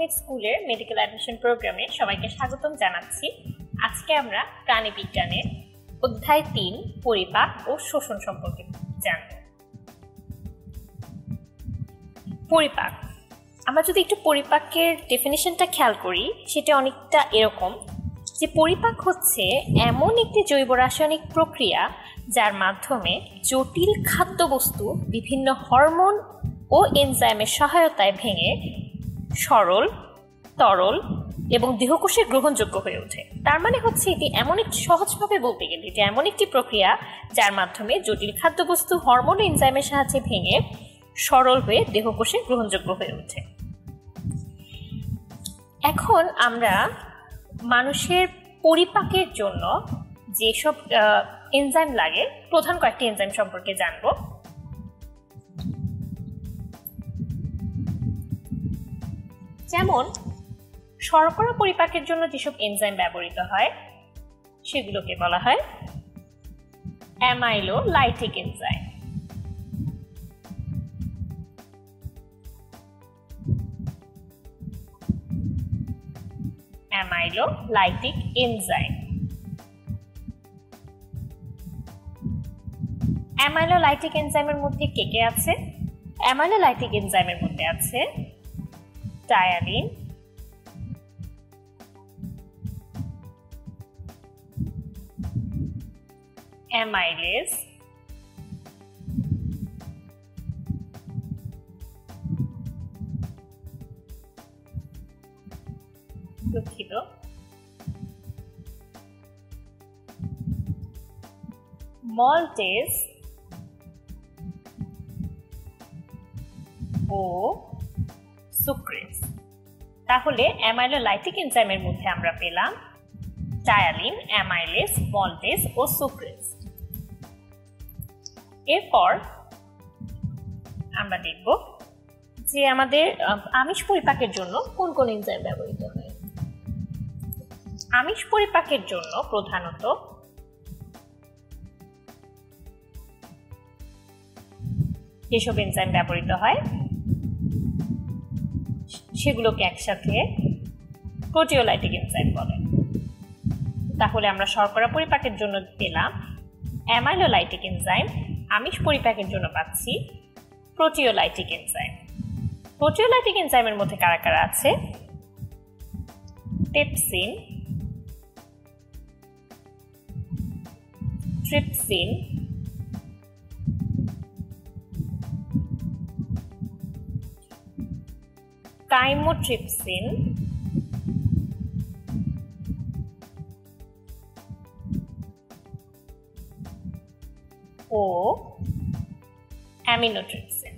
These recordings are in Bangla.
ইন্টারন্যাশনাল স্কুলের মেডিকেল অ্যাডমিশন প্রোগ্রামে সবাইকে স্বাগতম জানাচ্ছি। আজকে আমরা প্রাণীবিজ্ঞানের অধ্যায় ৩ পরিপাক ও শোষণ সম্পর্কে জানব। পরিপাক, আমরা যদি একটু পরিপাকের ডেফিনিশনটা খেয়াল করি, সেটা অনেকটা এরকম যে পরিপাক হচ্ছে এমন একটি জৈব রাসায়নিক প্রক্রিয়া যার মাধ্যমে জটিল খাদ্যবস্তু বিভিন্ন হরমোন ও এনজাইমের সহায়তায় ভেঙে সরল, তরল এবং দেহকোষে গ্রহণযোগ্য হয়ে ওঠে। তার মানে হচ্ছে এটি এমন একটি, সহজভাবে বলতে গেলে এটি এমন একটি প্রক্রিয়া যার মাধ্যমে জটিল খাদ্যবস্তু হরমোন ও এনজাইমের সাহায্যে ভেঙে সরল হয়ে দেহকোষে গ্রহণযোগ্য হয়ে ওঠে। এখন আমরা মানুষের পরিপাকের জন্য যেসব এনজাইম লাগে, প্রধান কয়েকটি এনজাইম সম্পর্কে জানব। যেমন শর্করা পরিপাকের জন্য যেসব এনজাইম ব্যবহৃত হয় সেগুলোকে বলা হয় amylolytic enzyme. Amylolytic enzyme. Amylolytic এনজাইমের মধ্যে কে কে আছে? অ্যামাইলোলাইটিক এনজাইমের মধ্যে আছে টায়ালিন, অ্যামাইলেজ, দুঃখিত, মল্টেজ ও সুক্রেজ। তাহলে অ্যামাইলোলাইটিক এনজাইমের মধ্যে আমরা পেলাম টায়ালিন, অ্যামাইলেজ, মল্টেজ ও সুক্রেজ। এরপর আমরা দেখব যে আমাদের আমিষ পরিপাকের জন্য কোন কোন এনজাইম ব্যবহৃত হয়। আমিষ পরিপাকের জন্য প্রধানত যেসব এনজাইম ব্যবহৃত হয় সেগুলোকে একসাথে প্রোটিওলাইটিক এনজাইম বলে। তাহলে আমরা শর্করা পরিপাকের জন্য পেলাম অ্যামাইলোলাইটিক এনজাইম, আমিষ পরিপাকের জন্য পাচ্ছি প্রোটিওলাইটিক এনজাইম। প্রোটিওলাইটিক এনজাইমের মধ্যে কারা কারা আছে? পেপসিন, ট্রিপসিন, কাইমোট্রিপসিন, ও অ্যামিনোট্রিপসিন।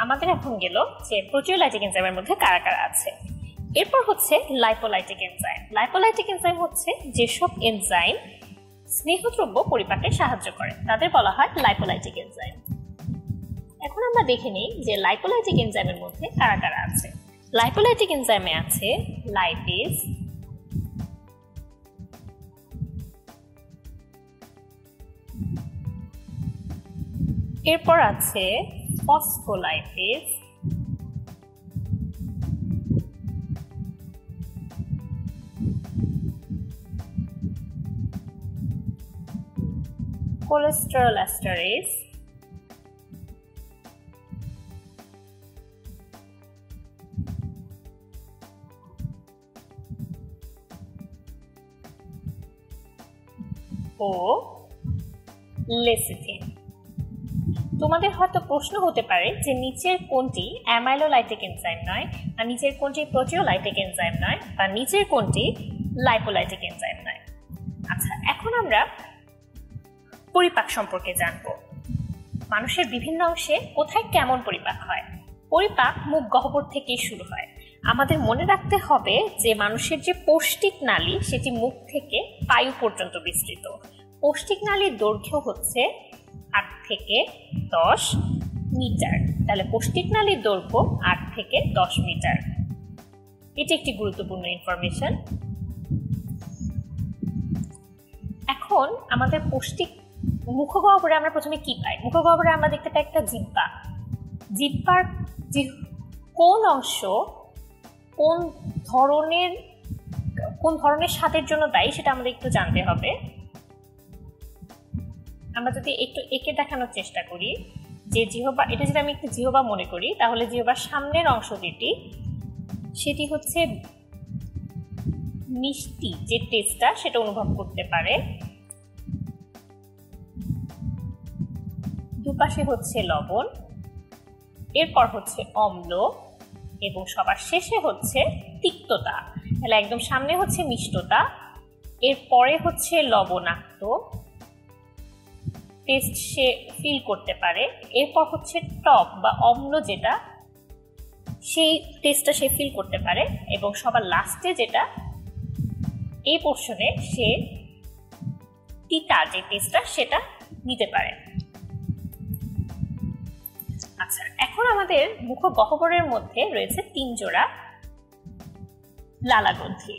আমাদের এখন গেল যে প্রোটিওলাইটিক এনজাইমের মধ্যে কারা কারা আছে। এরপর হচ্ছে লাইপোলাইটিক এনজাইম। লাইপোলাইটিক এনজাইম হচ্ছে যেসব এনজাইম স্নেহদ্রব্য পরিপাকে সাহায্য করে তাদের বলা হয় লাইপোলাইটিক এনজাইম। এখন আমরা দেখে নিই যে লাইপোলাইটিক এনজাইমের মধ্যে কারা কারা আছে। লাইপোলাইটিক এনজাইমে আছে লাইপেজ, এরপর আছে ফসফোলাইপেজ, কোলেস্টেরল এস্টারেজ, ও লেসিথিন। তোমাদের হয়তো প্রশ্ন হতে পারে যে নিচের কোনটি অ্যামাইলোলাইটিক এনজাইম নয়, আর নিচের কোনটি প্রোটিওলাইটিক এনজাইম নয়, বা নিচের কোনটি লাইপোলাইটিক এনজাইম নয়। আচ্ছা, এখন আমরা পরিপাক সম্পর্কে জানব। মানুষের বিভিন্ন অংশে কোথায় কেমন পরিপাক হয়? পরিপাক মুখ গহ্বর থেকেই শুরু হয়। আমাদের মনে রাখতে হবে যে মানুষের যে পৌষ্টিক নালী সেটি মুখ থেকে পায়ু পর্যন্ত বিস্তৃত। পৌষ্টিক নালীর দৈর্ঘ্য হচ্ছে 8 থেকে 10 মিটার। তাহলে পৌষ্টিক নালীর দৈর্ঘ্য 8 থেকে 10 মিটার। এটি একটি গুরুত্বপূর্ণ ইনফরমেশন। এখন আমাদের পৌষ্টিক মুখগহ্বরে আমরা প্রথমে কি পাই? মুখগহ্বরে আমরা দেখতে পাই একটা জিহ্বা। জিহ্বার কোন অংশ কোন ধরনের স্বাদের জন্য দায়ী সেটা আমাদের একটু জানতে হবে। আমরা যদি একটু এঁকে দেখানোর চেষ্টা করি যে জিহ্বা, এটা যদি আমি একটু জিহ্বা মনে করি, তাহলে জিহ্বার সামনের অংশ যেটি, সেটি হচ্ছে মিষ্টি যে টেস্টটা সেটা অনুভব করতে পারে। দুপাশে হচ্ছে লবণ, এরপর হচ্ছে অম্ল এবং সবার শেষে হচ্ছে তিক্ততা। তাহলে একদম সামনে হচ্ছে মিষ্টতা, এরপরে হচ্ছে লবণাক্ত টেস্ট সে ফিল করতে পারে, এরপর হচ্ছে টক বা অম্ল যেটা সেই টেস্টটা সে ফিল করতে পারে, এবং সবার লাস্টে যেটা এই পোর্শনে সে তিতা যে টেস্টটা সেটা নিতে পারে। আচ্ছা, এখন আমাদের মুখগহ্বরের মধ্যে রয়েছে 3 জোড়া লালা গ্রন্থি।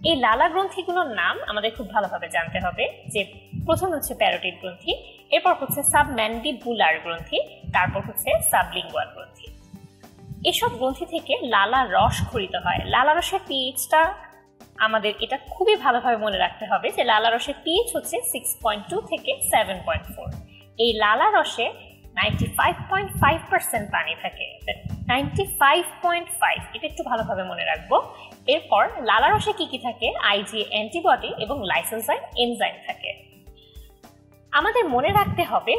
এই লালা গ্রন্থিগুলোর নাম আমাদের খুব ভালোভাবে জানতে হবে। যে প্রথম হচ্ছে প্যারোটিড গ্রন্থি, এরপর হচ্ছে সাবম্যান্ডিবুলার গ্রন্থি, তারপর হচ্ছে সাবলিঙ্গুয়াল গ্রন্থি। এসব গ্রন্থি থেকে লালা রস ক্ষরিত হয়। লালা রসের পিএইচটা আমাদের এটা খুবই ভালোভাবে মনে রাখতে হবে যে লালা রসের পিএইচ হচ্ছে 6.2 থেকে 7.4। এই লালা রসে 95.5% পানি থাকে। 95.5 এটা একটু ভালোভাবে মনে রাখবো। এরপর লালা রসে কি কি থাকে? আইজিএ অ্যান্টিবডি এবং লাইসোজাইম এনজাইম থাকে। আমাদের মনে রাখতে হবে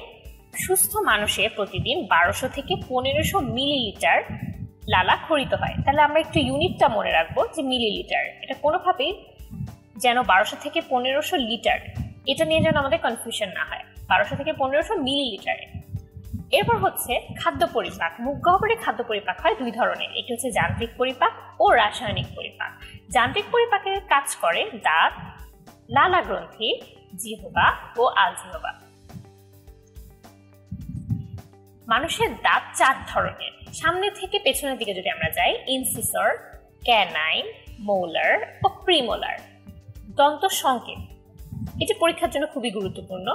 সুস্থ মানুষের প্রতিদিন 1200 থেকে 1500 মিলিলিটার লালা ক্ষরিত হয়। তাহলে আমরা একটু ইউনিটটা মনে রাখবো যে মিলিলিটার। এটা কোনোভাবেই যেন 1200 থেকে 1500 লিটার এটা নিয়ে যেন আমাদের কনফিউশন না হয়। 1200 থেকে 1500 মিলিলিটারে। এরপর হচ্ছে খাদ্য পরিপাক। মুখগহ্বরে খাদ্য পরিপাক হয় 2 ধরনের। একটি হচ্ছে যান্ত্রিক পরিপাক ও রাসায়নিক পরিপাক। যান্ত্রিক পরিপাকের কাজ করে দাঁত, লালা গ্রন্থি, জিহ্বা ও আলজিহ্বা। মানুষের দাঁত 4 ধরনের। সামনে থেকে পেছনের দিকে যদি আমরা যাই, ইনসিসর, ক্যানাইন, মোলার ও প্রিমোলার। দন্ত সংকেত, এটি পরীক্ষার জন্য খুবই গুরুত্বপূর্ণ।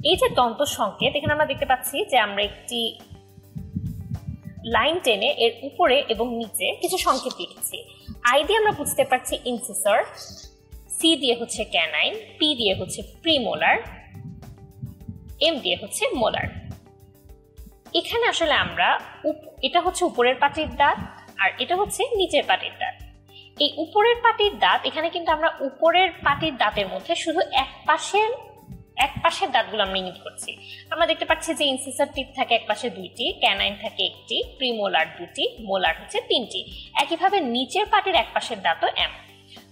এই যে দন্ত সংকেত, এখানে আমরা দেখতে পাচ্ছি যে আমরা একটি লাইন টেনে এর উপরে এবং নিচে কিছু সংকেত লিখেছি। আই দিয়ে আমরা বুঝতে পারছি ইনসিসর, সি দিয়ে হচ্ছে ক্যানাইন, পি দিয়ে হচ্ছে প্রিমোলার, এম দিয়ে হচ্ছে মোলার। এখানে আসলে আমরা এটা হচ্ছে উপরের পাটির দাঁত আর এটা হচ্ছে নিচের পাটির দাঁত। এই উপরের পাটির দাঁত, এখানে কিন্তু আমরা উপরের পাটির দাঁতের মধ্যে শুধু এক পাশের দাঁতগুলো আমরা ইঙ্গিত করছি। আমরা দেখতে পাচ্ছি যে ইনসিসর টিপ থাকে এক পাশে 2টি, ক্যানাইন থাকে 1টি, প্রিমোলার 2টি, মোলার হচ্ছে 3টি। একইভাবে নিচের পাটির এক পাশের দাঁতও এম।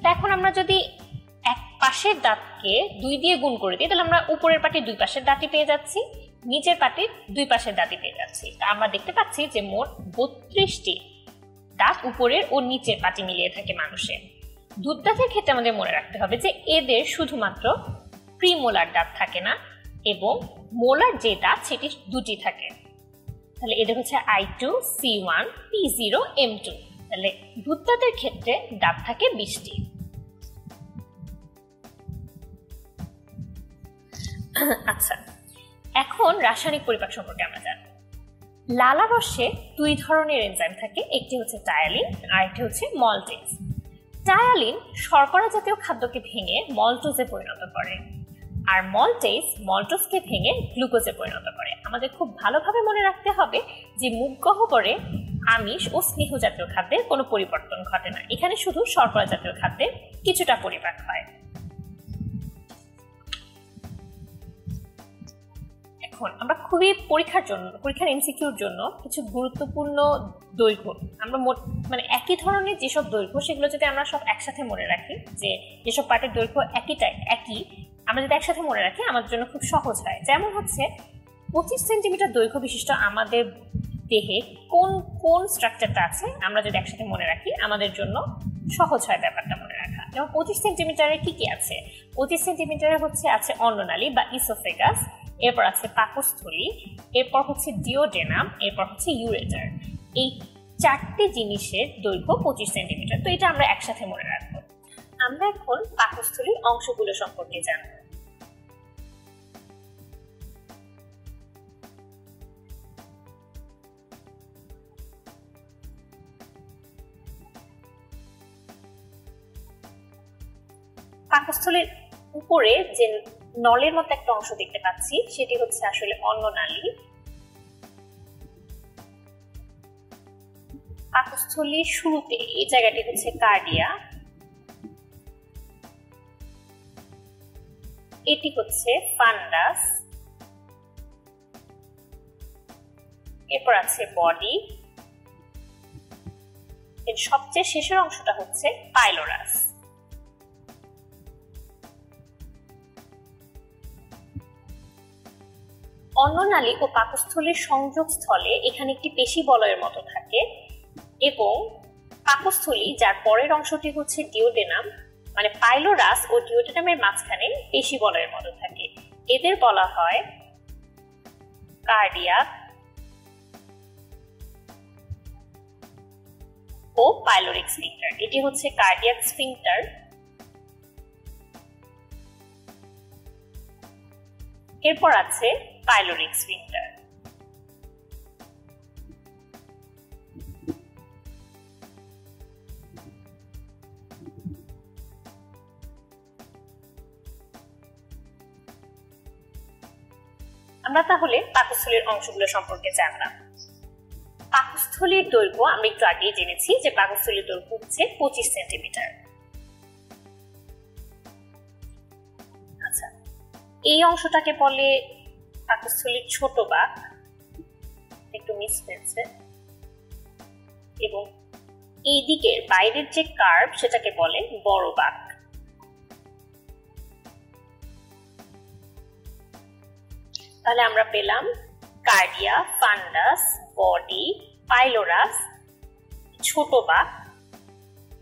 তো এখন আমরা যদি এক পাশের দাঁতকে 2 দিয়ে গুণ করে দিই, তাহলে আমরা উপরের পাটির 2 পাশের দাঁতই পেয়ে যাচ্ছি, নিচের পাটির 2 পাশের দাঁতই পেয়ে যাচ্ছি। তা আমরা দেখতে পাচ্ছি যে মোট 32টি দাঁত উপরের ও নিচের পাটি মিলিয়ে থাকে মানুষের। দুধ দাঁতের ক্ষেত্রে আমাদের মনে রাখতে হবে যে এদের শুধুমাত্র প্রিমোলার দাঁত থাকে না, এবং মোলার যে দাঁত সেটি 2টি থাকে। তাহলে এদের হচ্ছে I2, C1, P0, M2। তাহলে দুধ দাঁতের ক্ষেত্রে দাঁত থাকে 20টি। আচ্ছা, এখন রাসায়নিক পরিপাক সম্পর্কে আমরা জানব। লালা রসে 2 ধরনের এনজাইম থাকে, একটি হচ্ছে টায়ালিন আর একটি হচ্ছে মল্টেজ। টায়ালিন শর্করা জাতীয় খাদ্যকে ভেঙে মল্টোজে পরিণত করে, আর মল্টেজ মল্টোজকে ভেঙে গ্লুকোজে পরিণত করে। আমাদের খুব ভালোভাবে মনে রাখতে হবে যে মুখগহ্বরে আমিষ ও স্নেহ জাতীয় খাদ্যের কোনো পরিবর্তন ঘটে না, এখানে শুধু শর্করা জাতীয় খাদ্যের কিছুটা পরিপাক হয়। এখন আমরা খুবই পরীক্ষার এমসিকিউর জন্য কিছু গুরুত্বপূর্ণ দৈর্ঘ্য, আমরা মানে একই ধরনের যেসব দৈর্ঘ্য সেগুলো যদি আমরা সব একসাথে মনে রাখি, যে যেসব পার্টের দৈর্ঘ্য একই আমরা যদি একসাথে মনে রাখি আমাদের জন্য খুব সহজ হয়। যেমন হচ্ছে 25 সেন্টিমিটার দৈর্ঘ্য বিশিষ্ট আমাদের দেহে কোন কোন স্ট্রাকচারটা আছে আমরা যদি একসাথে মনে রাখি আমাদের জন্য সহজ হয় ব্যাপারটা মনে রাখা। যেমন 25 সেন্টিমিটারে কি কি আছে? 25 সেন্টিমিটারে আছে অন্ননালী বা ইসোফেগাস, এরপর আছে পাকস্থলী, এরপর হচ্ছে ডিওডেনাম, এরপর হচ্ছে ইউরেটার। এই 4টি জিনিসের দৈর্ঘ্য 25 সেন্টিমিটার। তো এটা আমরা একসাথে মনে রাখবো। আমরা এখন পাকস্থলীর অংশগুলো সম্পর্কে জানব। পাকস্থলীর উপরে যে নলের মতো একটা অংশ দেখতে পাচ্ছি সেটি হচ্ছে আসলে অন্ননালী। পাকস্থলীর শুরুতে এই জায়গাটি হচ্ছে কার্ডিয়া, এটি হচ্ছে ফান্ডাস, এরপর আছে বডি, এর সবচেয়ে শেষের অংশটা হচ্ছে পাইলোরাস। অন্ননালী ও পাকস্থলীর সংযোগস্থলে এখানে একটি পেশি বলয়ের মতো থাকে এবং পাকস্থলী যার পরের অংশটি হচ্ছে ডিওডেনাম, মানে পাইলোরাস ও ডিওডেনামের মাঝখানে পেশি বলয়ের মতো থাকে। এদের বলা হয় কার্ডিয়াক ও পাইলোরিক স্ফিংক্টার। এটি হচ্ছে কার্ডিয়াক স্ফিংক্টার। এরপর আছে পাইলোরিক স্ফিংক্টার। আমরা তাহলে পাকস্থলীর অংশগুলো সম্পর্কে জানলাম। পাকস্থলীর দৈর্ঘ্য আমরা একটু আগেই জেনেছি যে পাকস্থলীর দৈর্ঘ্য হচ্ছে 25 সেন্টিমিটার। আচ্ছা, এই অংশটাকে বলে পাকস্থলীর ছোট বাক, একটু মিস হয়েছে, এবং এই দিকের বাইরের যে কার্ভ সেটাকে বলে বড় বাক। তাহলে আমরা পেলাম কার্ডিয়া, ফান্ডাস, বডি, পাইলোরাস, ছোট বাক,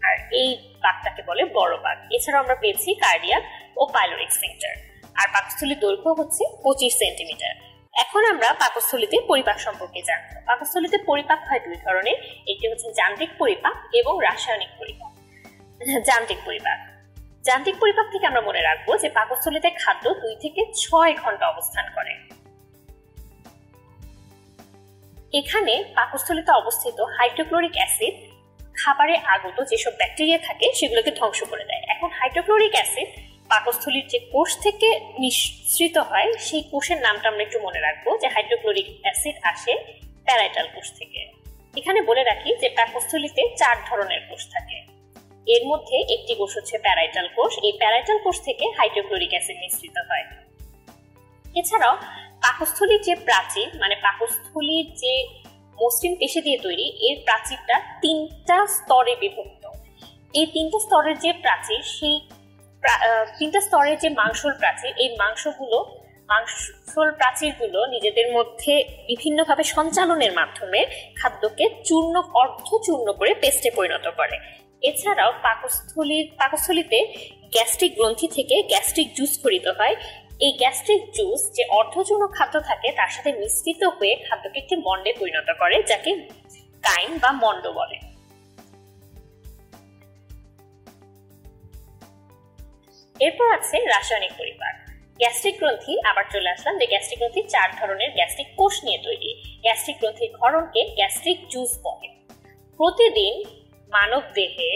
আর এই বাকটাকে বলে বড় বাক। এছাড়াও আমরা পেয়েছি কার্ডিয়াক ও পাইলোরিক স্ফিংক্টার। আর পাকস্থলীর দৈর্ঘ্য হচ্ছে 25 সেন্টিমিটার। এখন আমরা পাকস্থলীতে পরিপাক সম্পর্কে জানব। পাকস্থলীতে পরিপাক হয় দুই ধরনের, একটি হচ্ছে যান্ত্রিক পরিপাক এবং রাসায়নিক পরিপাক। যান্ত্রিক পরিপাক, যান্ত্রিক পরিপাক থেকে আমরা মনে রাখবো যে পাকস্থলীতে খাদ্য 2 থেকে 6 ঘন্টা অবস্থান করে। এখানে পাকস্থলীতে অবস্থিত হাইড্রোক্লোরিক অ্যাসিড খাবারে আগত যেসব ব্যাকটেরিয়া থাকে সেগুলোকে ধ্বংস করে দেয়। এখন হাইড্রোক্লোরিক অ্যাসিড পাকস্থলীর যে কোষ থেকে নিঃসৃত হয় সেই কোষের নামটা আমরা একটু মনে রাখবো যে হাইড্রোক্লোরিক অ্যাসিড আসে প্যারাইটাল কোষ থেকে। এখানে বলে রাখি যে পাকস্থলীতে 4 ধরনের কোষ থাকে। এর মধ্যে একটি কোষ হচ্ছে প্যারাইটাল কোষ। এই প্যারাইটাল কোষ থেকে হাইড্রোক্লোরিক অ্যাসিড নিঃসৃত হয়। এছাড়াও পাকস্থলীর যে প্রাচীর, মানে পাকস্থলীর যে মসৃণ পেশি দিয়ে তৈরি, এর প্রাচীরটা 3টা স্তরে বিভক্ত। এই 3টা স্তরের যে প্রাচীর, সেই 3টা স্তরের যে মাংসল প্রাচীর, এই মাংসল প্রাচীরগুলো নিজেদের মধ্যে বিভিন্নভাবে সঞ্চালনের মাধ্যমে খাদ্যকে অর্ধচূর্ণ করে পেস্টে পরিণত করে। এছাড়াও পাকস্থলীতে গ্যাস্ট্রিক গ্রন্থি থেকে গ্যাস্ট্রিক জুস খরিত হয়। এই গ্যাস্ট্রিক জুস যে অর্ধচূর্ণ খাদ্য থাকে তার সাথে মিশ্রিত হয়ে খাদ্যকে একটি মন্ডে পরিণত করে, যাকে কাইম বা মন্ড বলে। এরপর আছে রাসায়নিক পরিপাক। গ্যাস্ট্রিক গ্রন্থি, আবার চলে আসলাম যে গ্যাস্ট্রিক গ্রন্থি 4 ধরনের গ্যাস্ট্রিক কোষ নিয়ে তৈরি। গ্যাস্ট্রিক গ্রন্থির ক্ষরণকে গ্যাস্ট্রিক জুস বলে। প্রতিদিন মানব দেহে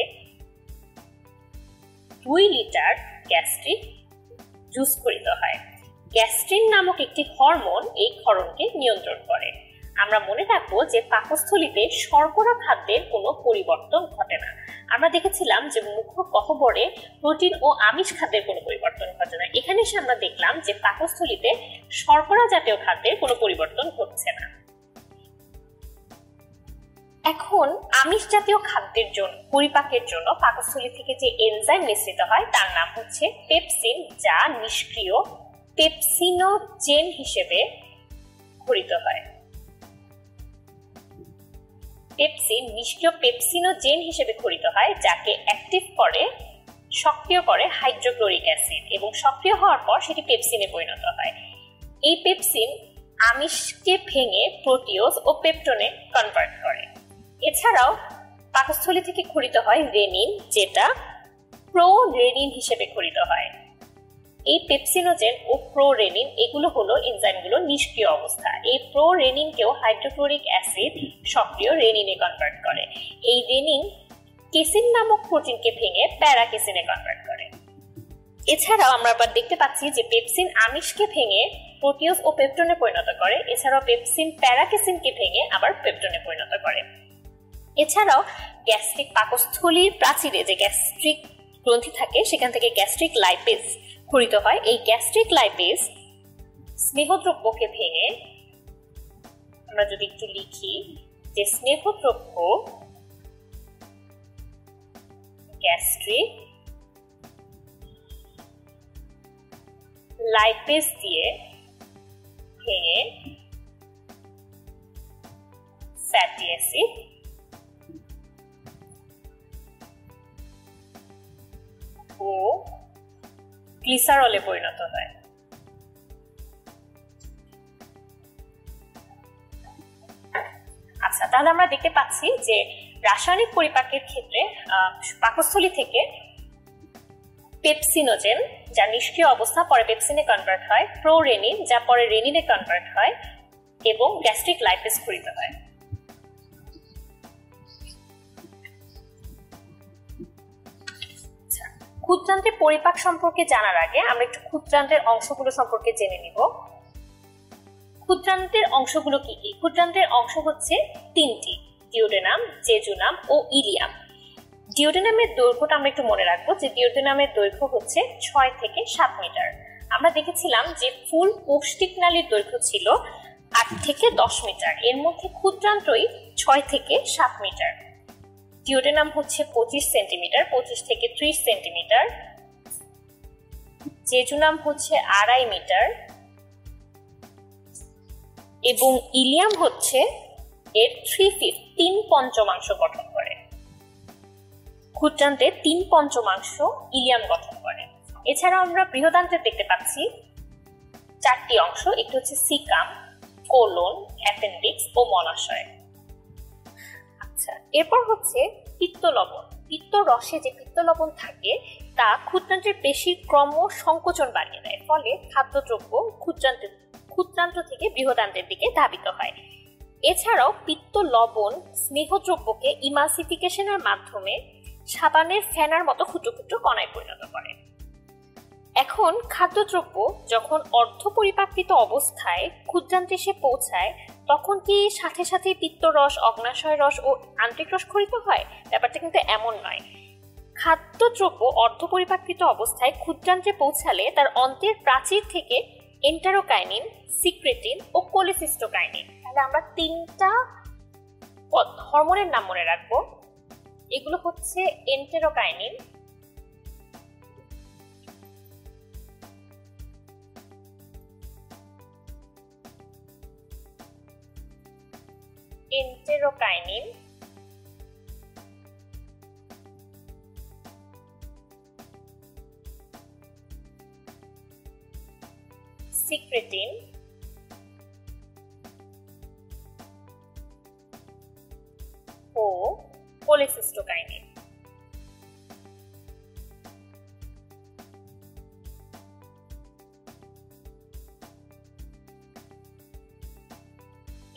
2 লিটার গ্যাস্ট্রিক জুস খরিত হয়। গ্যাস্ট্রিন নামক একটি হরমোন এই ক্ষরণকে নিয়ন্ত্রণ করে। আমরা মনে রাখবো যে পাকস্থলীতে শর্করা খাদ্যের কোনো পরিবর্তন ঘটে না। আমরা দেখেছিলাম যে মুখ্য গহ্বরে প্রোটিন ও আমিষ খাদ্যের কোনো পরিবর্তন ঘটে না। এখানে এসে আমরা দেখলাম যে পাকস্থলীতে শর্করা জাতীয় খাদ্যের কোনো পরিবর্তন ঘটছে না। এখন আমিষ জাতীয় খাদ্যের জন্য পরিপাকের জন্য পাকস্থলী থেকে যে এনজাইম নিঃসৃত হয় তার নাম হচ্ছে পেপসিন, যা নিষ্ক্রিয় পেপসিনোজেন হিসেবে খরিত হয়। পেপসিন নিষ্ক্রিয় পেপসিনোজেন হিসেবে খরিত হয়, যাকে অ্যাক্টিভ করে সক্রিয় করে হাইড্রোক্লোরিক অ্যাসিড, এবং সক্রিয় হওয়ার পর সেটি পেপসিনে পরিণত হয়। এই পেপসিন আমিষকে ভেঙে প্রোটিওজ ও পেপটোনে কনভার্ট করে। এছাড়াও পাকস্থলী থেকে খরিত হয় রেনিন, যেটা প্রোরেনিন হিসেবে খরিত হয়। এই পেপসিনোজেন ও প্রোরেনিন এগুলো হলো এনজাইমগুলো নিষ্ক্রিয় অবস্থা। এই প্রোরেনিনকেও হাইড্রোক্লোরিক অ্যাসিড সক্রিয় রেনিনে কনভার্ট করে। এই রেনিন কেসিন নামক প্রোটিনকে ভেঙে প্যারাকেসিনে কনভার্ট করে। এছাড়াও আমরা আবার দেখতে পাচ্ছি যে পেপসিন আমিষকে ভেঙে প্রোটিওজ ও পেপটোনে পরিণত করে। এছাড়াও পেপসিন প্যারাকেসিনকে ভেঙে আবার পেপটোনে পরিণত করে। এছাড়াও গ্যাস্ট্রিক পাকস্থলীর প্রাচীরে যে গ্যাস্ট্রিক গ্রন্থি থাকে সেখান থেকে গ্যাস্ট্রিক লাইপেজ ক্ষরিত হয়। এই গ্যাস্ট্রিক লাইপেজ স্নেহদ্রব্যকে ভেঙে, আমরা যদি একটু লিখি যে স্নেহদ্রব্য গ্যাস্ট্রিক লাইপেজ দিয়ে ভেঙে ফ্যাটি অ্যাসিড ও গ্লিসারলে পরিণত হয়। আচ্ছা, তাহলে আমরা দেখতে পাচ্ছি যে রাসায়নিক পরিপাকের ক্ষেত্রে পাকস্থলী থেকে পেপসিনোজেন যা নিষ্ক্রিয় অবস্থা পরে পেপসিনে কনভার্ট হয়, প্রোরেনিন যা পরে রেনিনে কনভার্ট হয় এবং গ্যাস্ট্রিক লাইপেজ ক্ষরিত হয়। ক্ষুদ্রান্তের পরিপাক সম্পর্কে জানার আগে আমরা একটু ক্ষুদ্রান্তের অংশগুলো সম্পর্কে জেনে নিব। ক্ষুদ্রান্তের অংশগুলো কি কি? ক্ষুদ্রান্তের অংশ হচ্ছে তিনটি: ডিওডেনাম, জেজুনাম ও ইলিয়াম। ডিওডেনামের দৈর্ঘ্যটা আমরা একটু মনে রাখবো যে ডিওডেনামের দৈর্ঘ্য হচ্ছে 6 থেকে 7 মিটার। আমরা দেখেছিলাম যে ফুল পৌষ্টিক নালীর দৈর্ঘ্য ছিল 8 থেকে 10 মিটার। এর মধ্যে ক্ষুদ্রান্তই 6 থেকে 7 মিটার। ডিওডেনাম হচ্ছে 25 সেন্টিমিটার, 25 থেকে 30 সেন্টিমিটার। জেজুনাম হচ্ছে 2.5 মিটার এবং ইলিয়াম হচ্ছে এর 3/5 গঠন করে। ক্ষুদ্রান্তে 3/5 ইলিয়াম গঠন করে। এছাড়াও আমরা বৃহদান্ত্রে দেখতে পাচ্ছি 4টি অংশ। একটি হচ্ছে সিকাম, কোলন, অ্যাপেন্ডিক্স ও মলাশয়। আচ্ছা, এরপর হচ্ছে পিত্ত লবণ। পিত্ত রসে যে পিত্ত লবণ থাকে তা ক্ষুদ্রান্তের পেশির ক্রম সংকোচন বাড়িয়ে দেয়, ফলে খাদ্যদ্রব্য ক্ষুদ্রান্ত থেকে বৃহদান্তের দিকে ধাবিত হয়। এছাড়াও পিত্ত লবণ স্নেহদ্রব্যকে ইমালসিফিকেশনের মাধ্যমে সাবানের ফেনার মতো ক্ষুদ্র ক্ষুদ্র কণায় পরিণত করে। এখন খাদ্যদ্রব্য যখন অর্ধপরিপাকৃত অবস্থায় ক্ষুদ্রান্তে এসে পৌঁছায় তখন কি সাথে সাথে পিত্তরস, অগ্নাশয় রস ও আন্ত্রিক রস ক্ষরিত হয়? ব্যাপারটা কিন্তু এমন নয়। খাদ্যদ্রব্য অর্ধপরিপাকৃত অবস্থায় ক্ষুদ্রান্তে পৌঁছালে তার অন্তের প্রাচীর থেকে এন্টেরোকাইনিন, সিক্রেটিন ও কোলেসিস্টোকাইনিন, তাহলে আমরা 3টা হরমোনের নাম মনে রাখবো। এগুলো হচ্ছে এন্টেরোকাইনিন, সিক্রেটিন ও কোলেসিস্টোকাইনিন।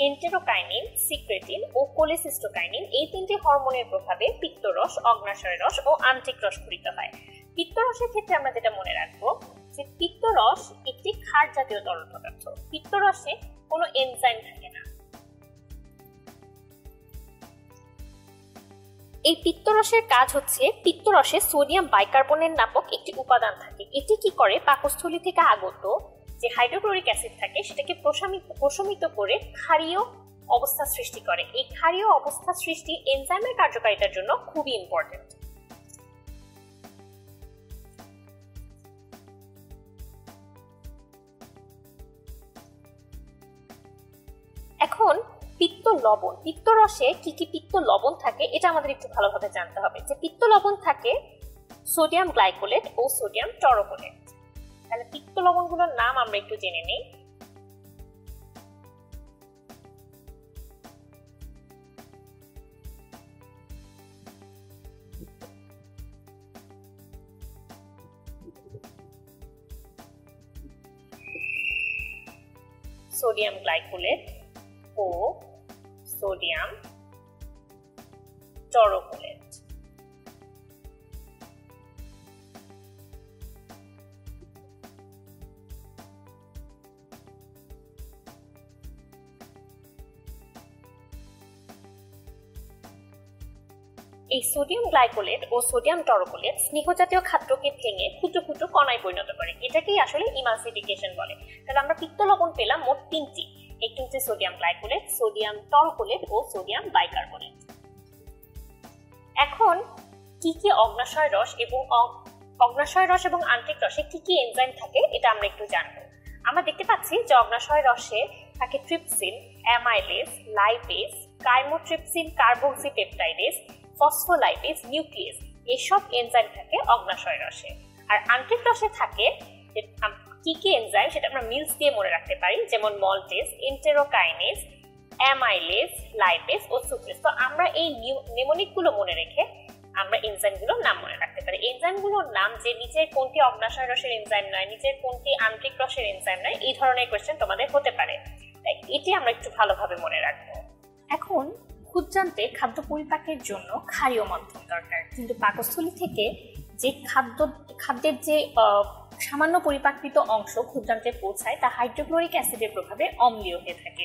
এন্টেরোকাইনিন, সিক্রেটিন ও কোলেসিস্টোকাইনিন এই 3টি হরমোনের প্রভাবে পিত্তরস, অগ্নাশয় রস ও আন্ত্রিক রস ক্ষরিত হয়। পিত্তরসের ক্ষেত্রে আমরা যেটা মনে রাখবো যে পিত্তরস একটি ক্ষার জাতীয় তরল পদার্থ। পিত্তরসে কোনো এনজাইম থাকে না। এই পিত্তরসের কাজ হচ্ছে, পিত্তরসে সোডিয়াম বাইকার্বনেট নামক একটি উপাদান থাকে। এটি কি করে, পাকস্থলী থেকে আগত যে হাইড্রোক্লোরিক অ্যাসিড থাকে সেটাকে প্রশমিত করে ক্ষারীয় অবস্থা সৃষ্টি করে। এই ক্ষারীয় অবস্থা সৃষ্টি এনজাইমের কার্যকারিতার জন্য খুবই ইম্পর্টেন্ট। এখন পিত্ত লবণ, পিত্তরসে কি কি পিত্ত লবণ থাকে এটা আমাদের একটু ভালোভাবে জানতে হবে। যে পিত্ত লবণ থাকে সোডিয়াম গ্লাইকোলেট ও সোডিয়াম টরোকোলেট। তাহলে পিত্ত লবণগুলোর নাম আমরা একটু জেনে নিই। সোডিয়াম গ্লাইকোলেট ও সোডিয়াম টরোকোলেট। এই সোডিয়াম গ্লাইকোলেট ও সোডিয়াম টরোকোলেট স্নেহজাতীয় খাদ্যকে ভেঙে ক্ষুদ্র ক্ষুদ্র কণায় পরিণত করে, এটাকেই আসলে ইমালসিফিকেশন বলে। তাহলে আমরা পিত্ত লবণ পেলাম মোট 3টি, একটি হচ্ছে সোডিয়াম গ্লাইকোলেট, সোডিয়াম টরোকোলেট ও সোডিয়াম বাইকার্বনেট। এখন কি কি অগ্ন্যাশয় রস এবং আন্ত্রিক রসে কি কি এনজাইম থাকে এটা আমরা একটু জানবো। আমরা দেখতে পাচ্ছি যে অগ্ন্যাশয় রসে থাকে trypsin, amylase, lipase, chymotrypsin, carboxypeptidase, phospholipase, nuclease, এসব এনজাইম থাকে অগ্ন্যাশয় রসে। আর আন্ত্রিক রসে থাকে কি কি এনজাইম সেটা আমরা মিলস দিয়ে মনে রাখতে পারি, যেমন মল্টেজ, এন্টেরোকাইনেজ, অ্যামাইলেজ, লাইপেজ ও সুক্রেজ। তো আমরা এই নেমোনিকগুলো মনে রেখে আমরা এনজাইমগুলোর নাম মনে রাখতে পারি। এনজাইমগুলোর নাম যে নিচের কোনটি অগ্ন্যাশয় রসের এনজাইম নয়, নিচের কোনটি আন্ত্রিক রসের এনজাইম নয়, এই ধরনের কোয়েশ্চেন তোমাদের হতে পারে, তাই এটি আমরা একটু ভালোভাবে মনে রাখবো। এখন ক্ষুদ্রান্তে খাদ্য পরিপাকের জন্য ক্ষারীয় মাধ্যম দরকার, কিন্তু পাকস্থলী থেকে যে খাদ্যের যে সামান্য পরিপাকৃত অংশ ক্ষুদ্রান্তে পৌঁছায় তা হাইড্রোক্লোরিক অ্যাসিডের প্রভাবে অম্লীয় হয়ে থাকে।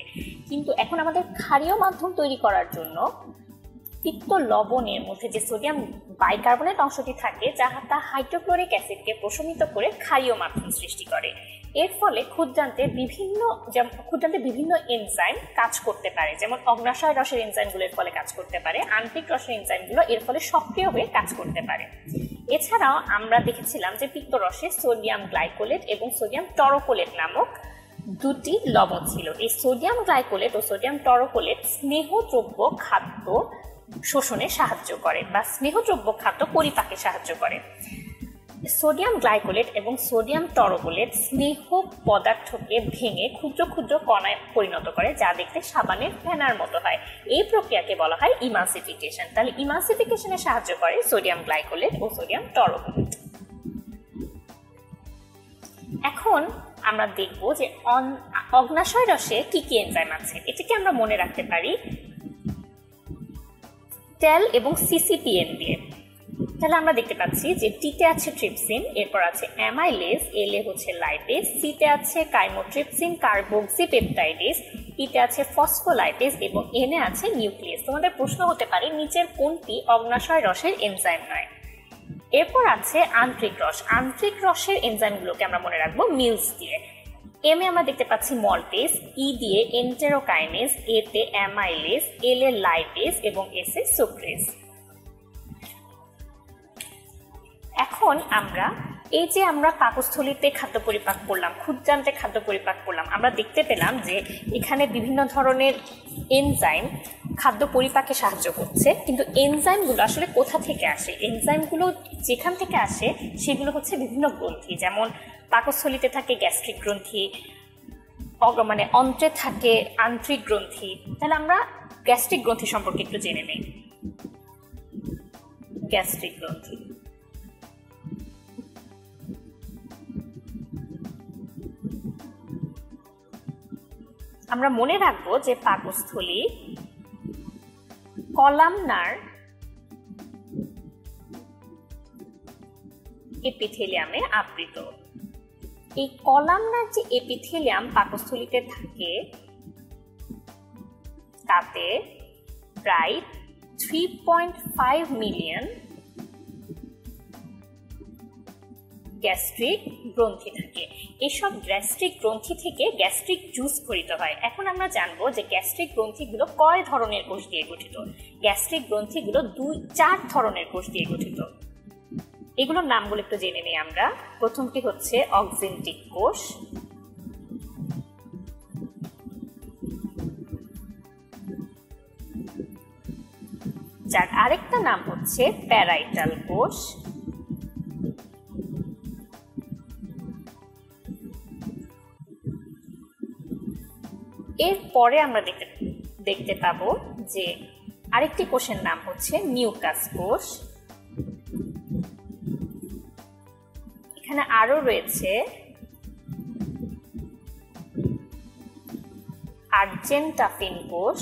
কিন্তু এখন আমাদের ক্ষারীয় মাধ্যম তৈরি করার জন্য তিক্ত লবণের মধ্যে যে সোডিয়াম বাইকার্বনেট অংশটি থাকে যা তা হাইড্রোক্লোরিক অ্যাসিডকে প্রশমিত করে ক্ষারীয় মাধ্যম সৃষ্টি করে। এর ফলে ক্ষুদ্রান্তে বিভিন্ন এনজাইম কাজ করতে পারে, যেমন অগ্ন্যাশয় রসের এনজাইমগুলোর ফলে কাজ করতে পারে, আন্ত্রিক রসের এনজাইমগুলো এর ফলে সক্রিয় হয়ে কাজ করতে পারে। এছাড়াও আমরা দেখেছিলাম যে পিত্ত রসে সোডিয়াম গ্লাইকোলেট এবং সোডিয়াম টরোকোলেট নামক দুটি লবণ ছিল। এই সোডিয়াম গ্লাইকোলেট ও সোডিয়াম টরোকোলেট স্নেহদ্রব্য খাদ্য শোষণে সাহায্য করে বা স্নেহদ্রব্য খাদ্য পরিপাকে সাহায্য করে। সোডিয়াম গ্লাইকোলেট এবং সোডিয়াম টরোকোলেট স্নেহ পদার্থকে ভেঙে ক্ষুদ্র ক্ষুদ্র কণায় পরিণত করে, যা দেখতে সাবানের ফেনার মতো হয়। এই প্রক্রিয়াকে বলা হয় ইমালসিফিকেশন। তাহলে ইমালসিফিকেশনে সাহায্য করে সোডিয়াম গ্লাইকোলেট ও সোডিয়াম টরোকোলেট। এখন আমরা দেখব যে অগ্ন্যাশয় রসে কি কি এনজাইম আছে। এটাকে আমরা মনে রাখতে পারি টেল এবং সিসিপিএন দিয়ে। তাহলে আমরা দেখতে পাচ্ছি যে টিতে আছে ট্রিপসিন, এরপর আছে অ্যামাইলেজ, এলে হচ্ছে লাইপেজ, সিতে আছে কাইমোট্রিপসিন, কার্বক্সিপেপটাইডেজ, পিতে আছে ফসফোলাইপেজ এবং এনে আছে নিউক্লিয়াস। তোমাদের প্রশ্ন হতে পারে নিচের কোনটি অগ্ন্যাশয় রসের এনজাইম নয়। এরপর আছে আন্ত্রিক রস। আন্ত্রিক রসের এনজাইমগুলোকে আমরা মনে রাখবো মিলস দিয়ে। এম এ আমরা দেখতে পাচ্ছি মল্টেজ, ই দিয়ে এন্টেরোকাইনেজ, এতে অ্যামাইলেজ, এল এ লাইপেজ এবং এস এ সুক্রেজ। এখন আমরা পাকস্থলীতে খাদ্য পরিপাক করলাম, ক্ষুদ্রান্তে খাদ্য পরিপাক করলাম, আমরা দেখতে পেলাম যে এখানে বিভিন্ন ধরনের এনজাইম খাদ্য পরিপাকে সাহায্য করছে। কিন্তু এনজাইমগুলো আসলে কোথা থেকে আসে? এনজাইমগুলো যেখান থেকে আসে সেগুলো হচ্ছে বিভিন্ন গ্রন্থি, যেমন পাকস্থলীতে থাকে গ্যাস্ট্রিক গ্রন্থি, অন্ত্রে থাকে আন্ত্রিক গ্রন্থি। তাহলে আমরা গ্যাস্ট্রিক গ্রন্থি সম্পর্কে একটু জেনে নেই। গ্যাস্ট্রিক গ্রন্থি আমরা মনে রাখবো যে পাকস্থলী কলামনার এপিথেলিয়ামে আবৃত। এই কলামনার যে এপিথেলিয়াম পাকস্থলীতে থাকে তাতে প্রায় 3.5 মিলিয়ন গ্যাস্ট্রিক গ্রন্থি থাকে। এসব গ্যাস্ট্রিক গ্রন্থি থেকে গ্যাস্ট্রিক জুস খরিত হয়। এখন আমরা জানবো যে গ্যাস্ট্রিক গ্রন্থিগুলো কয় ধরনের কোষ দিয়ে গঠিত। গ্যাস্ট্রিক গ্রন্থিগুলো 4 ধরনের কোষ দিয়ে গঠিত। এগুলোর নামগুলো একটু জেনে নিই আমরা। প্রথমটি হচ্ছে অক্সেন্টিক কোষ, যার আরেকটা নাম হচ্ছে প্যারাইটাল কোষ, এরপরে আমরা দেখতে পাবো যে আরেকটি কোষের নাম হচ্ছে মিউকাস কোষ। এখানে আরো রয়েছে আর্জেন্টাফিন কোষ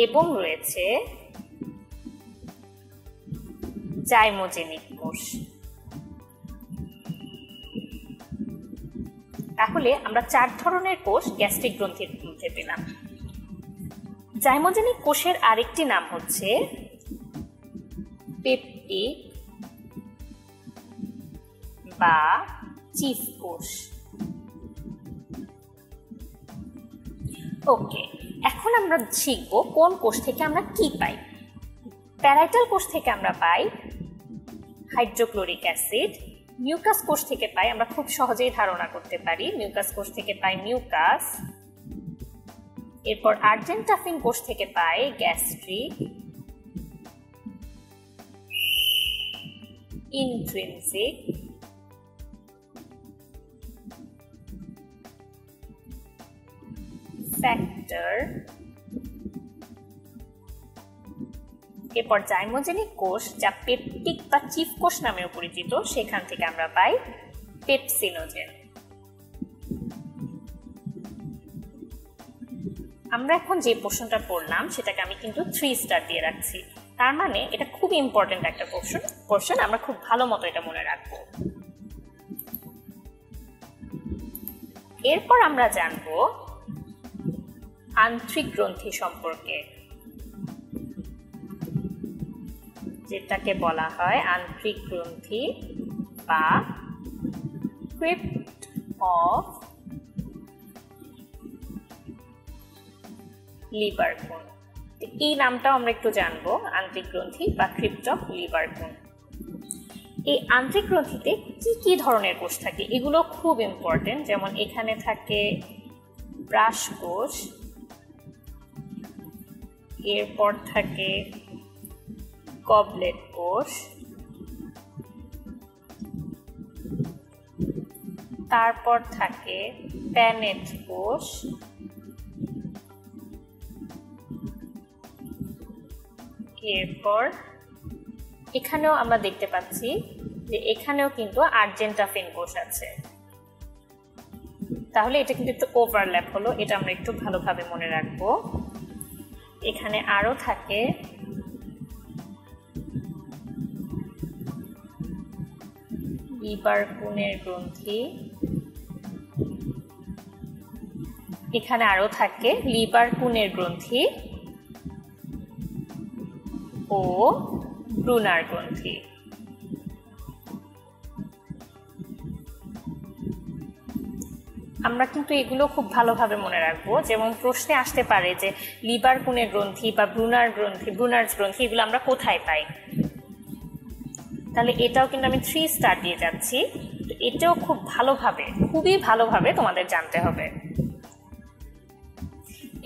এবং রয়েছে জাইমোজেনিক কোষ। তাহলে আমরা 4 ধরনের কোষ গ্যাস্ট্রিক গ্রন্থির মধ্যে পেলাম। জাইমোজেনিক কোষের আরেকটি নাম হচ্ছে পেপটিক বা চিফ কোষ। ওকে, এখন আমরা শিখব কোন কোষ থেকে আমরা কি পাই। প্যারাইটাল কোষ থেকে আমরা পাই হাইড্রোক্লোরিক অ্যাসিড। মিউকাস কোষ থেকে পাই, আমরা খুব সহজেই ধারণা করতে পারি, মিউকাস কোষ থেকে পাই মিউকাস। এরপর আর্জেন্টাফিন কোষ থেকে পাই গ্যাস্ট্রিক, ইন্ট্রিনসিক, ফ্যাক্টর। এরপর জাইমোজেনিক কোষ, যা পেপটিক বা চিফ কোষ নামেও পরিচিত, সেখান থেকে আমরা পাই পেপসিনোজেন। আমরা এখন যে প্রশ্নটা পড়লাম সেটাকে আমি কিন্তু 3 স্টার দিয়ে রাখছি, তার মানে এটা খুব ইম্পর্টেন্ট একটা কোশ্চেন, আমরা খুব ভালো মতো এটা মনে রাখবো। এরপর আমরা জানবো আন্ত্রিক গ্রন্থি সম্পর্কে, যেটাকে বলা হয় আন্ত্রিক গ্রন্থি বা ক্রিপ্ট অফ লিবারকুন। এই নামটাও আমরা একটু জানবো, আন্ত্রিক গ্রন্থি বা ক্রিপ্ট অফ লিবারকুন। এই আন্ত্রিক গ্রন্থিতে কি কি ধরনের কোষ থাকে এগুলো খুব ইম্পর্টেন্ট। যেমন এখানে থাকে ব্রাশ কোষ, এরপর থাকে গবলেট কোষ, তারপর থাকে প্যানেট কোষ, এরপর এখানেও আমরা দেখতে পাচ্ছি যে এখানেও কিন্তু আর্জেন্টাফিন কোষ আছে। তাহলে এটা কিন্তু একটু ওভারল্যাপ হলো, এটা আমরা একটু ভালোভাবে মনে রাখবো। এখানে আরো থাকে লিবারকুনের গ্রন্থি, এখানে আরো থাকে লিবারকুনের গ্রন্থি ও ব্রুনার গ্রন্থি। আমরা কিন্তু এগুলো খুব ভালোভাবে মনে রাখবো, যেমন প্রশ্নে আসতে পারে যে লিবারকুনের গ্রন্থি বা ব্রুনার্স গ্রন্থি এগুলো আমরা কোথায় পাই। তাহলে এটাও কিন্তু আমি 3 স্টার দিয়ে যাচ্ছি। এটাও খুবই ভালোভাবে তোমাদের জানতে হবে।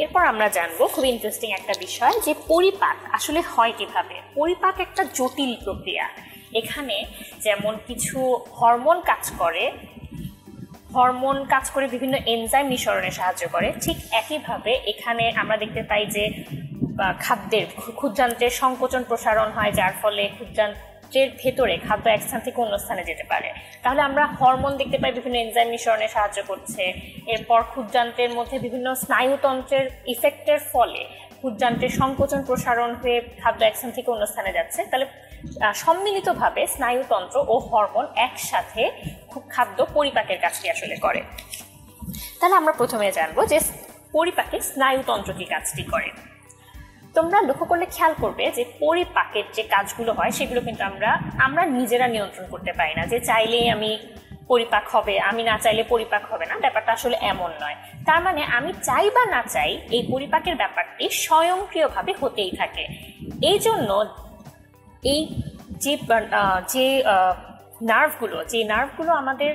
এরপর আমরা জানবো খুব ইন্টারেস্টিং একটা বিষয়, যে পরিপাক আসলে হয় কিভাবে। পরিপাক একটা জটিল প্রক্রিয়া। এখানে যেমন কিছু হরমোন কাজ করে বিভিন্ন এনজাইম নিঃসরণে সাহায্য করে, ঠিক একইভাবে এখানে আমরা দেখতে পাই যে ক্ষুদ্রান্ত্রের সংকোচন প্রসারণ হয়, যার ফলে ক্ষুদ্রান্ত্রের ভেতরে খাদ্য এক স্থান থেকে অন্য স্থানে যেতে পারে। তাহলে আমরা হরমোন দেখতে পাই বিভিন্ন এনজাইম নিঃসরণে সাহায্য করছে। এরপর ক্ষুদ্রান্ত্রের মধ্যে বিভিন্ন স্নায়ুতন্ত্রের ইফেক্টের ফলে ক্ষুদ্রান্ত্রের সংকোচন প্রসারণ হয়ে খাদ্য এক স্থান থেকে অন্য স্থানে যাচ্ছে। তাহলে সম্মিলিতভাবে স্নায়ুতন্ত্র ও হরমোন একসাথে খাদ্য পরিপাকের কাজটি আসলে করে। তাহলে আমরা প্রথমে জানবো যে পরিপাকে স্নায়ুতন্ত্র কি কাজটি করে। তোমরা লক্ষ্য করলে খেয়াল করবে যে পরিপাকের যে কাজগুলো হয় সেগুলো কিন্তু আমরা নিজেরা নিয়ন্ত্রণ করতে পারি না, যে চাইলেই আমি পরিপাক হবে, আমি না চাইলে পরিপাক হবে না, ব্যাপারটা আসলে এমন নয়। তার মানে আমি চাই বা না চাই এই পরিপাকের ব্যাপারটি স্বয়ংক্রিয়ভাবে হতেই থাকে। এই জন্য এই যে নার্ভগুলো আমাদের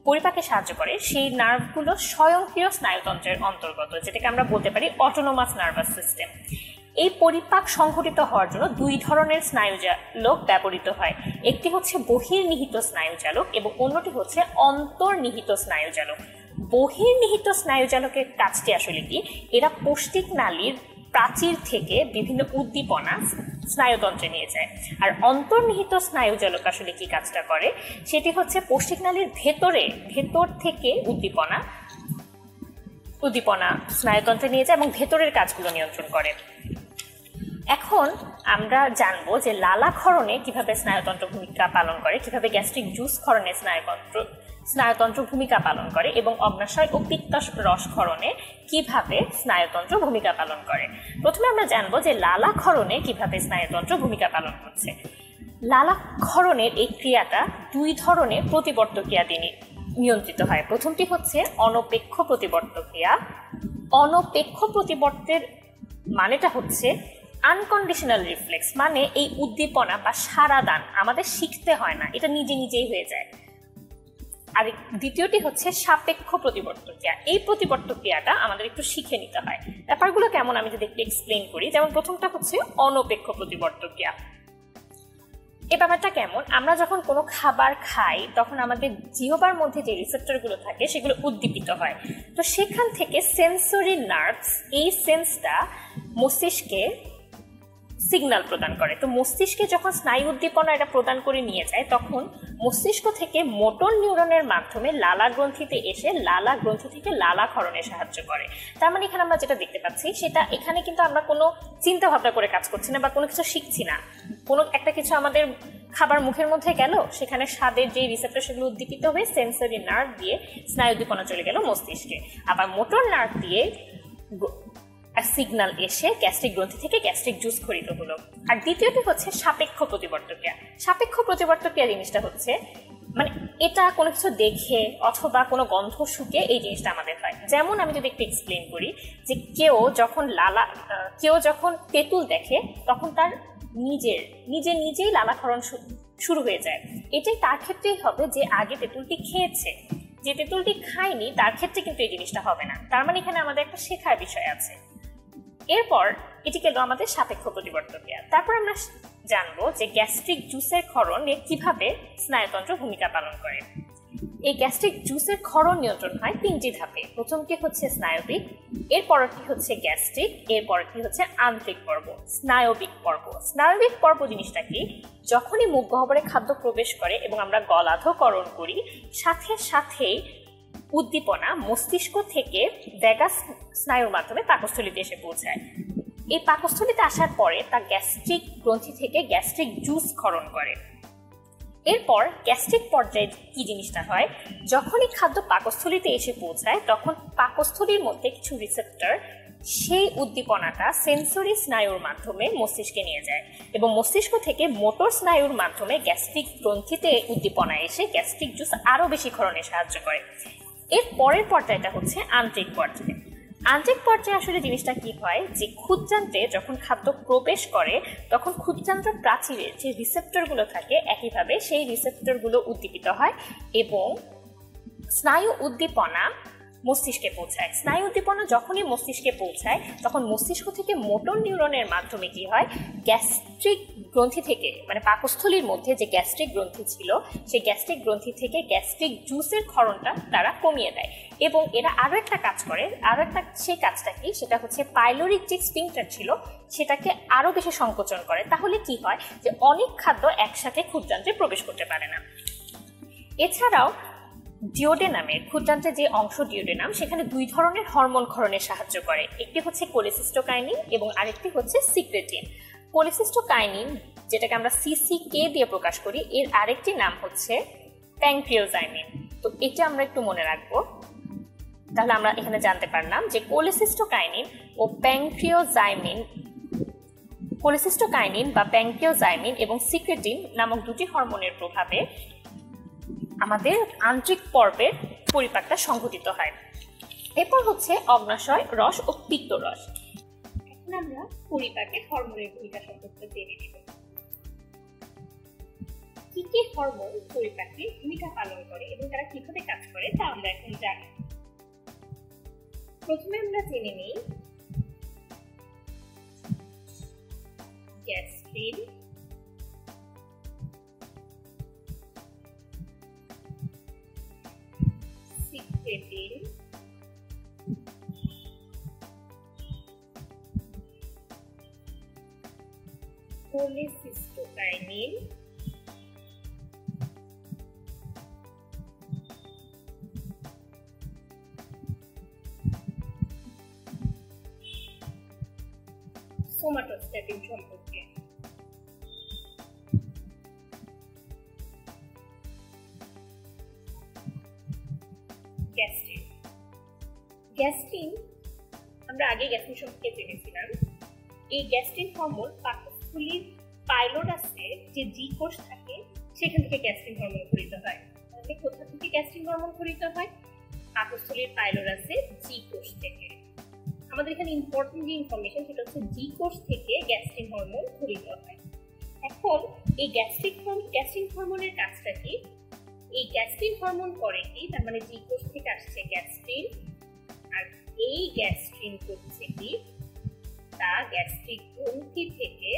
পরিপাকে সাহায্য করে, সেই নার্ভগুলো স্বয়ংক্রিয় স্নায়ুতন্ত্রের অন্তর্গত, যেটাকে আমরা বলতে পারি অটোনোমাস নার্ভাস সিস্টেম। এই পরিপাক সংঘটিত হওয়ার জন্য 2 ধরনের স্নায়ুজালক ব্যবহৃত হয়। একটি হচ্ছে বহির্নিহিত স্নায়ুজালক এবং অন্যটি হচ্ছে অন্তর্নিহিত স্নায়ুজালক। বহির্নিহিত স্নায়ুজালকের কাজটি আসলে কি, এরা পৌষ্টিক নালীর প্রাচীর থেকে বিভিন্ন উদ্দীপনা স্নায়ুতন্ত্রে নিয়ে যায়। আর অন্তর্নিহিত স্নায়ুজালক আসলে কি কাজটা করে, সেটি হচ্ছে পৌষ্টিক নালীর ভেতর থেকে উদ্দীপনা স্নায়ুতন্ত্রে নিয়ে যায় এবং ভেতরের কাজগুলো নিয়ন্ত্রণ করে। এখন আমরা জানবো যে লালাক্ষরণে কিভাবে স্নায়ুতন্ত্র ভূমিকা পালন করে, কিভাবে গ্যাস্ট্রিক জুস ক্ষরণে স্নায়ুতন্ত্র ভূমিকা পালন করে, এবং অগ্নাশয় ও পিত্ত রসক্ষরণে কিভাবে স্নায়ুতন্ত্র ভূমিকা পালন করে। প্রথমে আমরা জানবো যে লালাক্ষরণে কিভাবে স্নায়ুতন্ত্র ভূমিকা পালন করছে। লালাক্ষরণের এই ক্রিয়াটা দুই ধরনের প্রতিবর্ত ক্রিয়া দিয়ে নিয়ন্ত্রিত হয়। প্রথমটি হচ্ছে অনপেক্ষ প্রতিবর্ত ক্রিয়া। অনপেক্ষ প্রতিবর্তের মানেটা হচ্ছে আনকন্ডিশনাল রিফ্লেক্স, মানে এই উদ্দীপনা বা সাড়া দান আমাদের শিখতে হয় না, এটা নিজে নিজেই হয়ে যায়। আর দ্বিতীয়টি হচ্ছে সাপেক্ষ প্রতিবর্ত ক্রিয়া। এই প্রতিবর্ত ক্রিয়াটা আমাদের একটু শিখে নিতে হয়। ব্যাপারগুলো কেমন আমি যদি একটু এক্সপ্লেন করি। যেমন প্রথমটা হচ্ছে অনপেক্ষ প্রতিবর্ত ক্রিয়া। এই ব্যাপারটা কেমন, আমরা যখন কোনো খাবার খাই তখন আমাদের জিহ্বার মধ্যে যে রিসেপ্টরগুলো থাকে সেগুলো উদ্দীপিত হয়। তো সেখান থেকে সেন্সরি নার্ভস এই সেন্সটা মস্তিষ্কে সিগন্যাল প্রদান করে। তো মস্তিষ্কে যখন স্নায়ু উদ্দীপনা এটা প্রদান করে নিয়ে যায় তখন মস্তিষ্ক থেকে মোটর নিউরনের মাধ্যমে লালা গ্রন্থিতে এসে লালা গ্রন্থি থেকে লালাক্ষরণে সাহায্য করে। তার মানে এখানে আমরা যেটা দেখতে পাচ্ছি সেটা এখানে কিন্তু আমরা কোনো চিন্তা ভাবনা করে কাজ করছি না বা কোনো কিছু শিখছি না। কোনো একটা কিছু আমাদের খাবার মুখের মধ্যে গেল, সেখানে স্বাদের যে রিসেপ্টর সেগুলো উদ্দীপিত হয়ে সেন্সরি নার্ভ দিয়ে স্নায়ু উদ্দীপনা চলে গেল মস্তিষ্কে, আবার মোটর নার্ভ দিয়ে সিগন্যাল এসে গ্যাস্ট্রিক গ্রন্থি থেকে গ্যাস্ট্রিক জুস খরিত হলো। আর দ্বিতীয়টি হচ্ছে সাপেক্ষ প্রতিবর্ত ক্রিয়া। সাপেক্ষ প্রতিবর্ত ক্রিয়া জিনিসটা হচ্ছে মানে এটা কোনো কিছু দেখে অথবা কোনো গন্ধ শুকে এই জিনিসটা আমাদের হয়। যেমন আমি যদি একটু এক্সপ্লেন করি যে কেউ যখন তেঁতুল দেখে তখন তার নিজেই লালাক্ষরণ শুরু হয়ে যায়। এটাই তার ক্ষেত্রেই হবে যে আগে তেঁতুলটি খেয়েছে, যে তেঁতুলটি খায়নি তার ক্ষেত্রে কিন্তু এই জিনিসটা হবে না। তার মানে এখানে আমাদের একটা শেখার বিষয় আছে। এরপর এটি গেল আমাদের সাপেক্ষ প্রতিবর্ত ক্রিয়া। তারপর আমরা জানবো যে গ্যাস্ট্রিক জুসের ক্ষরণে কিভাবে স্নায়ুতন্ত্র ভূমিকা পালন করে। এই গ্যাস্ট্রিক জুসের ক্ষরণ নিয়ন্ত্রণ হয় তিনটি ধাপে। প্রথমটি হচ্ছে স্নায়বিক, এরপরটি হচ্ছে গ্যাস্ট্রিক, এরপরটি হচ্ছে আন্ত্রিক পর্ব। স্নায়বিক পর্ব জিনিসটা কি, যখনই মুখ গহ্বরে খাদ্য প্রবেশ করে এবং আমরা গলাধঃকরণ করি সাথে সাথেই উদ্দীপনা মস্তিষ্ক থেকে ভ্যাগাস স্নায়ুর মাধ্যমে পাকস্থলীতে এসে পৌঁছায়। এই পাকস্থলীতে আসার পরে তা গ্যাস্ট্রিক গ্রন্থি থেকে গ্যাস্ট্রিক জুস ক্ষরণ করে। এরপর গ্যাস্ট্রিক পর্যায়ে কি জিনিসটা হয়, যখনই খাদ্য পাকস্থলীতে এসে পৌঁছায় তখন পাকস্থলীর মধ্যে কিছু রিসেপ্টর সেই উদ্দীপনাটা সেন্সরি স্নায়ুর মাধ্যমে মস্তিষ্কে নিয়ে যায় এবং মস্তিষ্ক থেকে মোটর স্নায়ুর মাধ্যমে গ্যাস্ট্রিক গ্রন্থিতে উদ্দীপনা এসে গ্যাস্ট্রিক জুস আরও বেশি ক্ষরণে সাহায্য করে। এর পরের পর্যায়টা হচ্ছে আন্ত্রিক পর্যায়। আন্ত্রিক পর্যায়ে আসলে জিনিসটা কি হয় যে ক্ষুদ্রান্তে যখন খাদ্য প্রবেশ করে তখন ক্ষুদ্রান্ত্র প্রাচীরের যে রিসেপ্টরগুলো থাকে একইভাবে সেই রিসেপ্টরগুলো উদ্দীপিত হয় এবং স্নায়ু উদ্দীপনা মস্তিষ্কে পৌঁছায়। স্নায়ু উদ্দীপনা যখনই মস্তিষ্কে পৌঁছায় তখন মস্তিষ্ক থেকে মোটর নিউরনের মাধ্যমে কি হয়, গ্যাস্ট্রিক গ্রন্থি থেকে মানে পাকস্থলীর মধ্যে যে গ্যাস্ট্রিক গ্রন্থি ছিল সেই গ্যাস্ট্রিক গ্রন্থি থেকে গ্যাস্ট্রিক জুসের ক্ষরণটা তারা কমিয়ে দেয় এবং এরা আরও একটা কাজ করে। সেই কাজটা কি, সেটা হচ্ছে পাইলোরিক যে স্ফিংক্টার ছিল সেটাকে আরও বেশি সংকোচন করে। তাহলে কি হয় যে অনেক খাদ্য একসাথে ক্ষুদ্রান্তে প্রবেশ করতে পারে না। এছাড়াও ডিওডেনামের ক্ষুদ্রান্তের যে অংশ ডিওডেনাম সেখানে দুই ধরনের হরমোন ক্ষরণে সাহায্য করে। একটি হচ্ছে কোলেসিস্টোকাইনিন এবং আরেকটি হচ্ছে সিক্রেটিন। কোলেসিস্টোকাইনিন যেটাকে আমরা সিসিকে দিয়ে প্রকাশ করি, এর আরেকটি নাম হচ্ছে প্যানক্রিওজাইমিন। তো এটা আমরা একটু মনে রাখবো। তাহলে আমরা এখানে জানতে পারলাম যে কোলেসিস্টোকাইনিন বা প্যানক্রিওজাইমিন এবং সিক্রেটিন নামক দুটি হরমোনের প্রভাবে আমাদের আন্ত্রিক পর্বের পরিপাকটা সংঘটিত হয়। এরপর হচ্ছে অগ্নাশয় রস ও পিত্ত রস। এখন আমরা পরিপাকে হরমোনের ভূমিকা সম্পর্কে জেনে নেব। কি কি হরমোন পরিপাকে ভূমিকা পালন করে এবং তারা কিভাবে কাজ করে তা আমরা এখন জানি। প্রথমে আমরা জেনে নিই গ্যাস্ট্রিন, সিক্রেটিন, কোলেসিস্টোকাইনিন, সোমাটোস্ট্যাটিন সম্পর্কে। গ্যাস্ট্রিন আমরা আগে গ্যাস্ট্রিন সম্পর্কে জেনেছিলাম। এই গ্যাস্ট্রিন হরমোন পাকস্থলীর পাইলোরাসে যে জি কোষ থাকে সেখান থেকে গ্যাস্ট্রিন হরমোন খরিত হয়। তাহলে কোথা থেকে গ্যাস্ট্রিন হরমোন খরিত হয়? পাকস্থলীর পাইলোরাসে জি কোষ থেকে। আমাদের এখানে ইম্পর্টেন্ট যে ইনফরমেশন সেটা হচ্ছে জি কোষ থেকে গ্যাস্ট্রিন হরমোন খরিত হয়। এখন এই গ্যাস্ট্রিন হরমোনের কাজটা কি? এই গ্যাস্ট্রিন হরমোন করে কি, তার মানে জি কোষ থেকে আসছে গ্যাস্ট্রিন, আর এই গ্যাস্ট্রিন করছে কি, তা গ্যাস্ট্রিক গ্রন্থি থেকে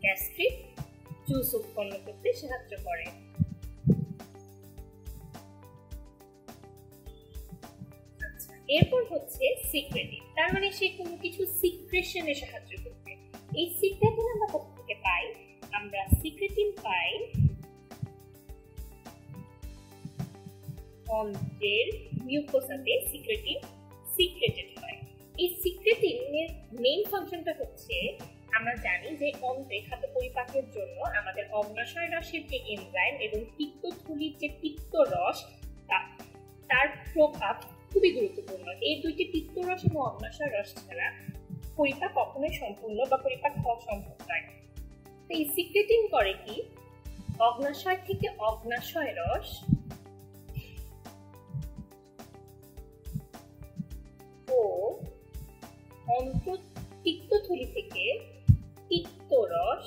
গ্যাস্ট্রিক জুস উৎপন্ন করতে সাহায্য করে। এরপর হচ্ছে সিক্রেটিন, তার মানে সে কোনো কিছু সিক্রেশনে সাহায্য করবে। এই সিক্রেটিন আমরা কোথা থেকে পাই? আমরা সিক্রেটিন পাই অন্ত্রের মিউকোসাতে সিক্রেটিন সিক্রেটেড হয়। এই সিক্রেটিনের মেইন ফাংশনটা হচ্ছে, আমরা জানি যে অন্ত্রে খাদ্য পরিপাকের জন্য আমাদের অগ্ন্যাশয় রসের যে এনজাইম এবং পিত্তথলির যে পিত্তরস, তার প্রভাব খুবই গুরুত্বপূর্ণ। এই দুইটি পিত্তরস এবং অগ্ন্যাশয় রস ছাড়া পরিপাক কখনোই সম্পূর্ণ বা পরিপাক হওয়া সম্ভব নয়। তো এই সিক্রেটিন করে কি, অগ্ন্যাশয় থেকে অগ্ন্যাশয় রস ও পিত্তথলি থেকে পিত্তরস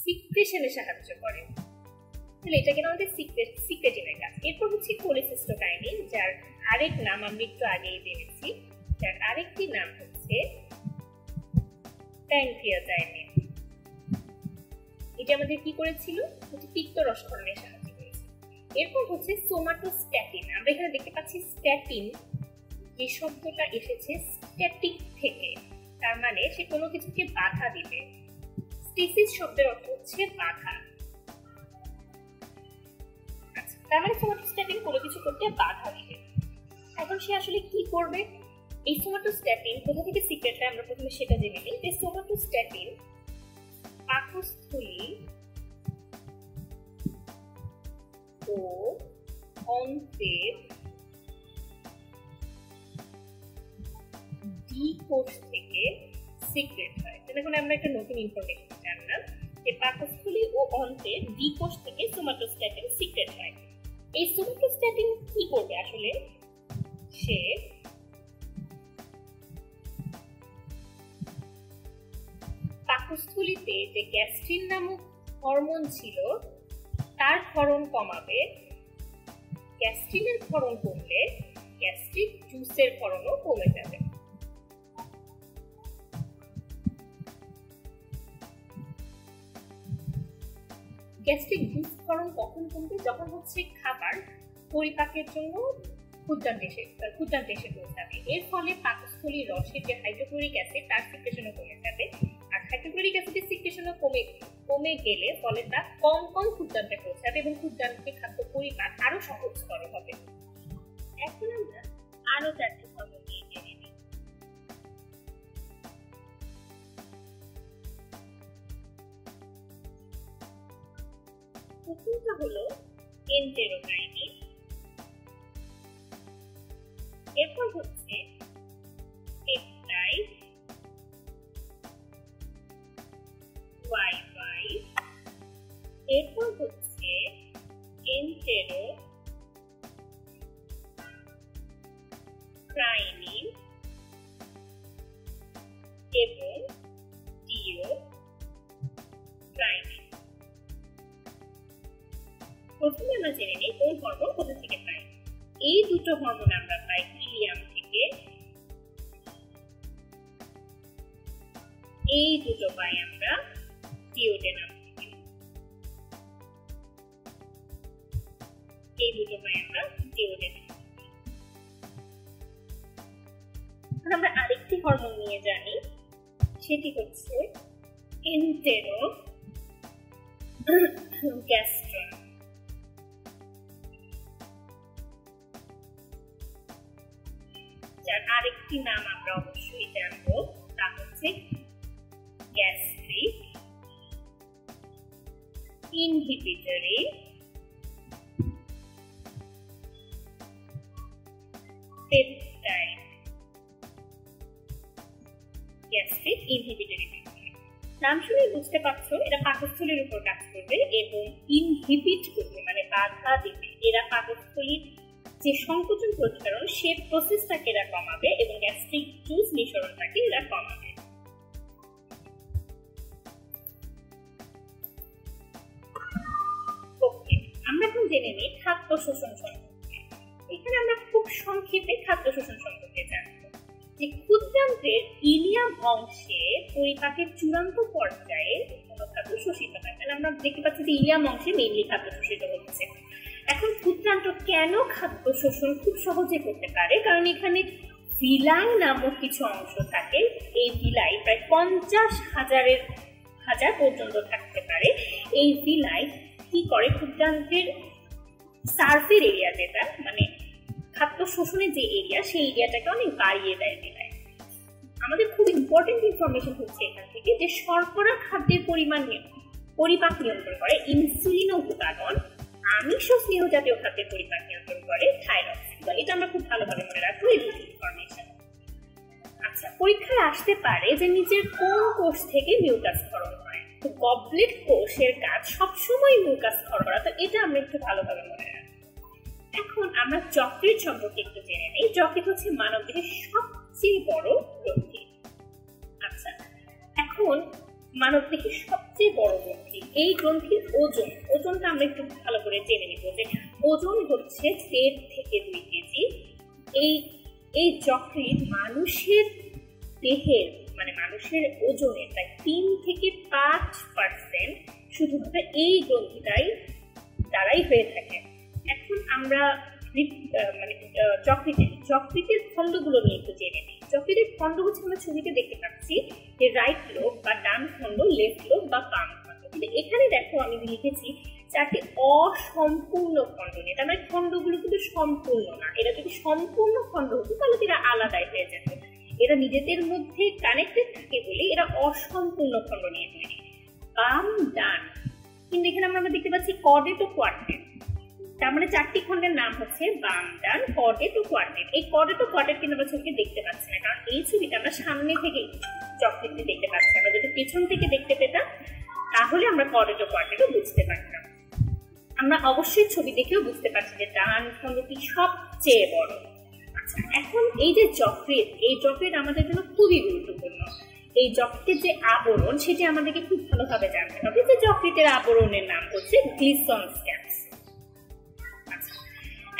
সিক্রেশনে সাহায্য করে। তাহলে এটা কেন আমাদের সিক্রেটিনের কাজ। এরপর হচ্ছে কোলেসিস্টোকাইনিন, যার আরেক নাম আমরা একটু আগেই জেনেছি, যার আরেকটি নাম হচ্ছে প্যানক্রিয়াজাইনিন। এটা আমাদের কি করেছিল? পিত্তরস ক্ষরণে সাহায্য করেছে। এরপর হচ্ছে সোমাটোস্ট্যাটিন। আমরা এখানে দেখতে পাচ্ছি স্ট্যাটিন, যে শব্দটা এসেছে স্ট্যাটিক থেকে, তার মানে সে কোনো কিছুকে বাধা দিবে। স্টেসিস শব্দের অর্থ হচ্ছে বাধা। তার মানে সোমাটোস্ট্যাটিন কোনো কিছু করতে বাধা দিবে। এখন সে আসলে কি করবে? এই সোমাটোস্ট্যাটিন কোথা থেকে সিক্রেট হয় আমরা প্রথমে সেটা জেনে নিই। যে সোমাটোস্ট্যাটিন পাকস্থলী ও অন্ত্রের ডি কোষ থেকে সিক্রেট হয়। এখন আমরা একটা নতুন ইনফরমেশন জানলাম যে পাকস্থলী ও অন্ত্রের ডি কোষ থেকে সোমাটোস্ট্যাটিন সিক্রেট হয়। এই সোমাটোস্ট্যাটিন কি করবে আসলে? সে পাকস্থলীতে যে গ্যাস্ট্রিন নামক হরমোন ছিল তার ক্ষরণ কমাবে। গ্যাস্ট্রিনের ক্ষরণ কমলে গ্যাস্ট্রিক জুসের ক্ষরণও কমে যাবে। গ্যাস্ট্রিক জুস ক্ষরণ কখন কমবে? যখন হচ্ছে খাবার পরিপাকের জন্য ক্ষুদ্রান্তে এসে পৌঁছাবে। এর ফলে পাকস্থলীর রসের যে হাইড্রোক্লোরিক অ্যাসিড তার সিক্রেশনও কমে যাবে। আর হাইড্রোক্লোরিক অ্যাসিডের সিক্রেশনও কমে গেলে ফলে তা কম ক্ষুদ্রান্তে পৌঁছাবে এবং ক্ষুদ্রান্তে খাদ্য পরিপাক আরো সহজতর হবে। এখন আমরা আরো চারটি হরমোন নিয়ে জেনে নিই। প্রথমটা হলো এন্টেরোকাইনিন, এরপর হচ্ছে পেপটাইড, ওয়াই, এরপর হচ্ছে এন্টেরোকাইনিন এবং ডিওকাইনিন। প্রথমে আমরা জেনে নিই কোন হরমোন কোথা থেকে পাই। এই দুটো হরমোন আমরা পাই ইলিয়াম থেকে, এই দুটো পাই আমরা ডিওডেনাম থেকে, এই দুটো পাই আমরা ডিওডেনাম। আমরা আরেকটি হরমোন নিয়ে জানি, সেটি হচ্ছে এন্টেরোগ্যাস্ট্রন। যার আরেকটি নাম আমরা অবশ্যই জানবো, তা হচ্ছে gastric inhibitory peptide. Gastric inhibitory peptide নাম শুনে বুঝতে পারছো এরা পাকস্থলীর উপর কাজ করবে এবং ইনহিবিট করবে মানে বাধা দিবে। এরা পাকস্থলীর যে সংকোচন প্রতিকারণ সে প্রসেসটাকে এরা কমাবে এবং গ্যাস্ট্রিক জুস নিঃসরণটাকে এরা কমাবে। ওকে, আমরা এখন জেনে নিই খাদ্য শোষণ সম্পর্কে। এখানে আমরা খুব সংক্ষেপে খাদ্য শোষণ সম্পর্কে জানবো যে ক্ষুদ্রান্ত্রের ইলিয়াম অংশে পরিপাকের চূড়ান্ত পর্যায়ে কোনো খাদ্য শোষিত হয়। তাহলে আমরা দেখতে পাচ্ছি যে ইলিয়াম অংশে মেইনলি খাদ্য শোষিত হচ্ছে। এখন ক্ষুদ্রান্ত কেন খাদ্য শোষণ খুব সহজে করতে পারে? কারণ এখানে ভিলাই নামক কিছু অংশ থাকে। এই ভিলাই প্রায় 50,000 পর্যন্ত থাকতে পারে। এই ভিলাই কি করে, ক্ষুদ্রান্তের সার্ফের এরিয়া যেটা মানে খাদ্য শোষণের যে এরিয়া সেই এরিয়াটাকে অনেক বাড়িয়ে দেয় ভিলাই। আমাদের খুব ইম্পর্টেন্ট ইনফরমেশন হচ্ছে এখান থেকে যে শর্করা খাদ্যের পরিপাক নিয়ন্ত্রণ করে ইনসুলিন উৎপাদন, আমিষ ও স্নেহ জাতীয় খাদ্যের পরিপাক নিয়ন্ত্রণ করে থাইরক্সিন। এটা আমরা খুব ভালোভাবে মনে রাখবো এই দুটি ইনফরমেশন। আচ্ছা, পরীক্ষায় আসতে পারে যে নিচের কোন কোষ থেকে মিউকাস ক্ষরণ হয়। তো গবলেট কোষের কাজ সবসময় মিউকাস ক্ষরণ করা, তো এটা আমরা একটু ভালোভাবে মনে রাখবো। এখন আমরা যকৃৎ সম্পর্কে একটু জেনে নিই। যকৃৎ হচ্ছে মানবদেহের সবচেয়ে বড় গ্রন্থি। আচ্ছা, এখন মানবদেহের সবচেয়ে বড় গ্রন্থি, এই গ্রন্থির ওজনটা আমরা একটু ভালো করে জেনে নিব যে ওজন হচ্ছে 1.5 থেকে 2 কেজি। এই যকৃৎ মানুষের দেহের মানে মানুষের ওজনের প্রায় 3 থেকে 5% শুধুমাত্র এই গ্রন্থিটাই দ্বারাই হয়ে থাকে। এখন আমরা মানে যকৃতের খণ্ডগুলো নিয়ে একটু জেনে নিই। যকৃতের খণ্ড হচ্ছে আমরা ছবিতে দেখতে পাচ্ছি যে রাইট লোব বা ডান খণ্ড, লেফট লোব বা বাম খণ্ড। কিন্তু এখানে দেখো আমি লিখেছি 4টি অসম্পূর্ণ খণ্ড নিয়ে। তার মানে খণ্ডগুলো কিন্তু সম্পূর্ণ না। এরা যদি সম্পূর্ণ খণ্ড হতো তাহলে এরা আলাদাই হয়ে যেত। এরা নিজেদের মধ্যে কানেক্টেড থাকে বলে এরা অসম্পূর্ণ খণ্ড নিয়ে তৈরি। বাম ডান, কিন্তু এখানে আমরা দেখতে পাচ্ছি কর্ডেট ও কোয়াড্রেট। তার মানে 4টি খণ্ডের নাম হচ্ছে বাম ডান কর্ডেট ও কোয়াড্রেট। এই কর্ডেট ও কোয়াড্রেট কিন্তু আমরা ছবিতে দেখতে পাচ্ছি না, কারণ এই ছবিটা আমরা সামনে থেকে যকৃৎটি দেখতে পাচ্ছি। আমরা যদি পেছন থেকে দেখতে পেতাম তাহলে আমরা কর্ডেট ও কোয়াড্রেটও বুঝতে পারতাম। আমরা অবশ্যই ছবি দেখেও বুঝতে পারছি যে ডান খণ্ডটি সবচেয়ে বড়। আচ্ছা, এখন এই যে যকৃৎ, এই যকৃৎ আমাদের জন্য খুবই গুরুত্বপূর্ণ। এই যকৃতের যে আবরণ সেটি আমাদেরকে খুব ভালোভাবে জানতে হবে যে যকৃতের আবরণের নাম হচ্ছে গ্লিসন্স ক্যাপসুল।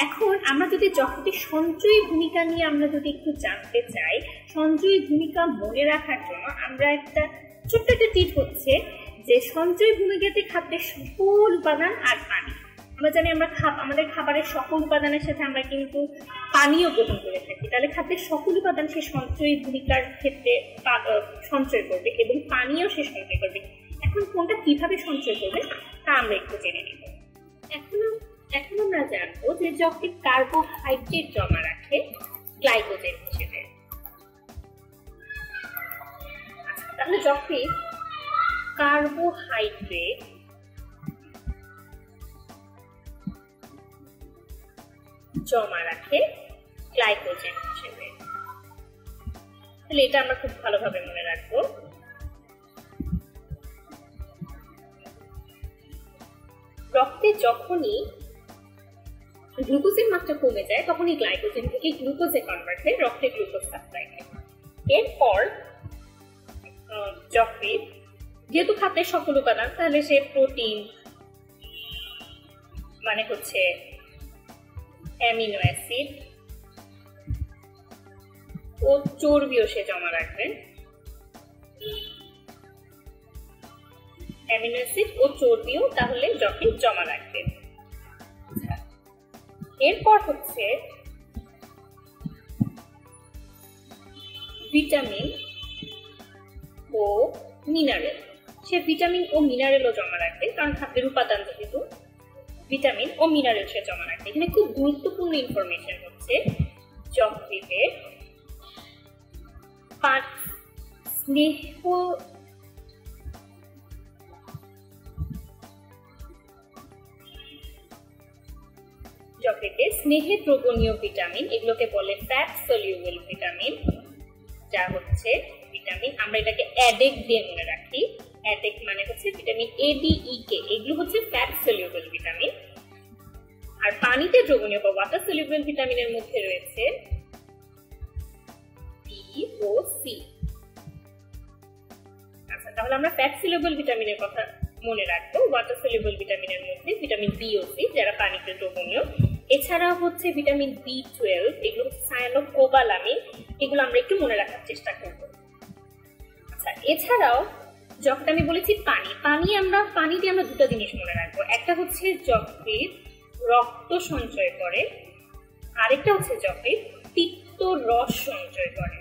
এখন আমরা যদি যকৃতের সঞ্চয়ী ভূমিকা নিয়ে আমরা যদি একটু জানতে চাই, সঞ্চয়ী ভূমিকা মনে রাখার জন্য আমরা একটা ছোট্ট একটা টিপ হচ্ছে যে সঞ্চয়ী ভূমিকাতে খাদ্যের সকল উপাদান আর পানি। আমরা জানি আমরা আমাদের খাবারের সকল উপাদানের সাথে আমরা কিন্তু পানিও গ্রহণ করে থাকি। তাহলে খাদ্যের সকল উপাদান সে সঞ্চয়ী ভূমিকার ক্ষেত্রে সঞ্চয় করবে এবং পানিও সে সঞ্চয় করবে। এখন কোনটা কিভাবে সঞ্চয় করবে তা আমরা একটু জেনে নেব। এখন আমরা জানবো যে যকৃৎ কার্বোহাইড্রেট জমা রাখে গ্লাইকোজেন হিসেবে। তাহলে যকৃৎ কার্বোহাইড্রেট জমা রাখে গ্লাইকোজেন হিসেবে। তাহলে এটা আমরা খুব ভালোভাবে মনে রাখবো। রক্তে যখনই গ্লুকোজের মাত্রা কমে যায় তখন এই গ্লাইকোজেন থেকে গ্লুকোজে কনভার্ট হয়ে রক্তে গ্লুকোজ সাপ্লাই হয়। এরপর যকৃৎ যেহেতু খাদ্যের সকল উপাদান, তাহলে সে প্রোটিন মানে হচ্ছে অ্যামিনো অ্যাসিড ও চর্বিও সে জমা রাখবে। অ্যামিনো অ্যাসিড ও চর্বিও তাহলে যকৃৎ জমা রাখবে। এরপর হচ্ছে ভিটামিন ও মিনারেল। সে ভিটামিন ও মিনারেলও জমা রাখবে, কারণ খাদ্যের উপাদান যেহেতু ভিটামিন ও মিনারেল সে জমা রাখবে। এখানে খুব গুরুত্বপূর্ণ ইনফরমেশন হচ্ছে যকৃতের স্নেহ যকৃতে স্নেহে দ্রবণীয় ভিটামিন, এগুলোকে বলে ফ্যাট সলিউবল ভিটামিন, যা হচ্ছে ভিটামিন, আমরা এটাকে অ্যাডেক দিয়ে মনে রাখি। অ্যাডেক মানে হচ্ছে ভিটামিন এ, ডি, ই, কে, এগুলো হচ্ছে ফ্যাট সলিউবল ভিটামিন। আর পানিতে দ্রবণীয় বা ওয়াটার সলিউবল ভিটামিনের মধ্যে রয়েছে বি ও সি। আচ্ছা, তাহলে আমরা ফ্যাট সলিউবল ভিটামিনের কথা মনে রাখবো। ওয়াটার সলিউবল ভিটামিনের মধ্যে ভিটামিন বি ও সি, যারা পানিতে দ্রবণীয়। এছাড়া হচ্ছে ভিটামিন বি12, এগুলো হচ্ছে সায়ানোকোবালামিন, এগুলো আমরা একটু মনে রাখার চেষ্টা করব। আচ্ছা, এছাড়াও যখন আমি বলেছি পানি দিয়ে আমরা দুটো জিনিস মনে রাখবো। একটা হচ্ছে যকৃৎ রক্ত সঞ্চয় করে, আরেকটা হচ্ছে যকৃৎ পিত্ত রস সঞ্চয় করে,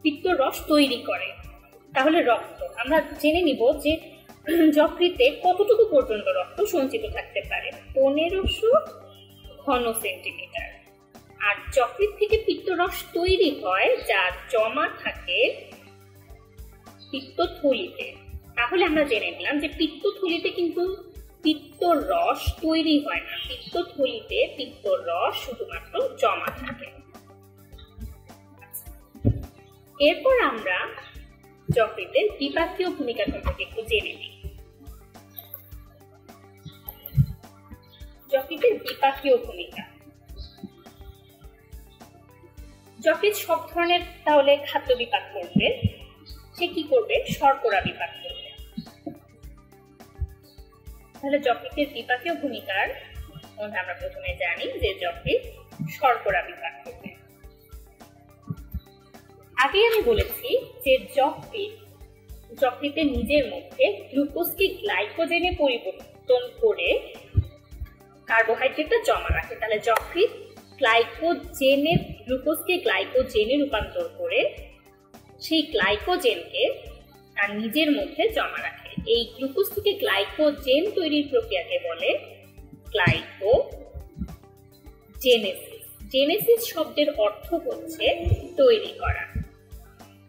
পিত্ত রস তৈরি করে। তাহলে রক্ত আমরা জেনে নিব যে যকৃতে কতটুকু পর্যন্ত রক্ত সঞ্চিত থাকতে পারে, 1500 ঘন সেন্টিমিটার। আর যকৃৎ থেকে পিত্তরস তৈরি হয়, যা জমা থাকে পিত্তথলিতে। তাহলে আমরা জেনে নিলাম যে পিত্তথলিতে কিন্তু পিত্তরস তৈরি হয় না, পিত্তথলিতে পিত্তরস শুধুমাত্র জমা থাকে। এরপর আমরা যকৃতের বিপাকীয় ভূমিকা সম্পর্কে একটু জেনে নিই। যকৃতের বিপাকীয় ভূমিকা। যকৃৎ সব ধরনের তাহলে খাদ্য বিপাক করবে, সে কি করবে? শর্করা বিপাক করবে। তাহলে যকৃতের বিপাকীয় ভূমিকার মধ্যে আমরা প্রথমে জানি যে যকৃৎ শর্করা বিপাক করবে। আগে আমি বলেছি যে যকৃতের নিজের মধ্যে গ্লুকোজকে গ্লাইকোজেনে পরিবর্তন করে কার্বোহাইড্রেটটা জমা রাখে। তাহলে যকৃৎ গ্লুকোজকে গ্লাইকোজেনে রূপান্তর করে সেই গ্লাইকোজেনকে তার নিজের মধ্যে জমা রাখে। এই গ্লুকোজ থেকে গ্লাইকোজেন তৈরির প্রক্রিয়াকে বলে গ্লাইকোজেনেসিস। জেনেসিস শব্দের অর্থ হচ্ছে তৈরি করা।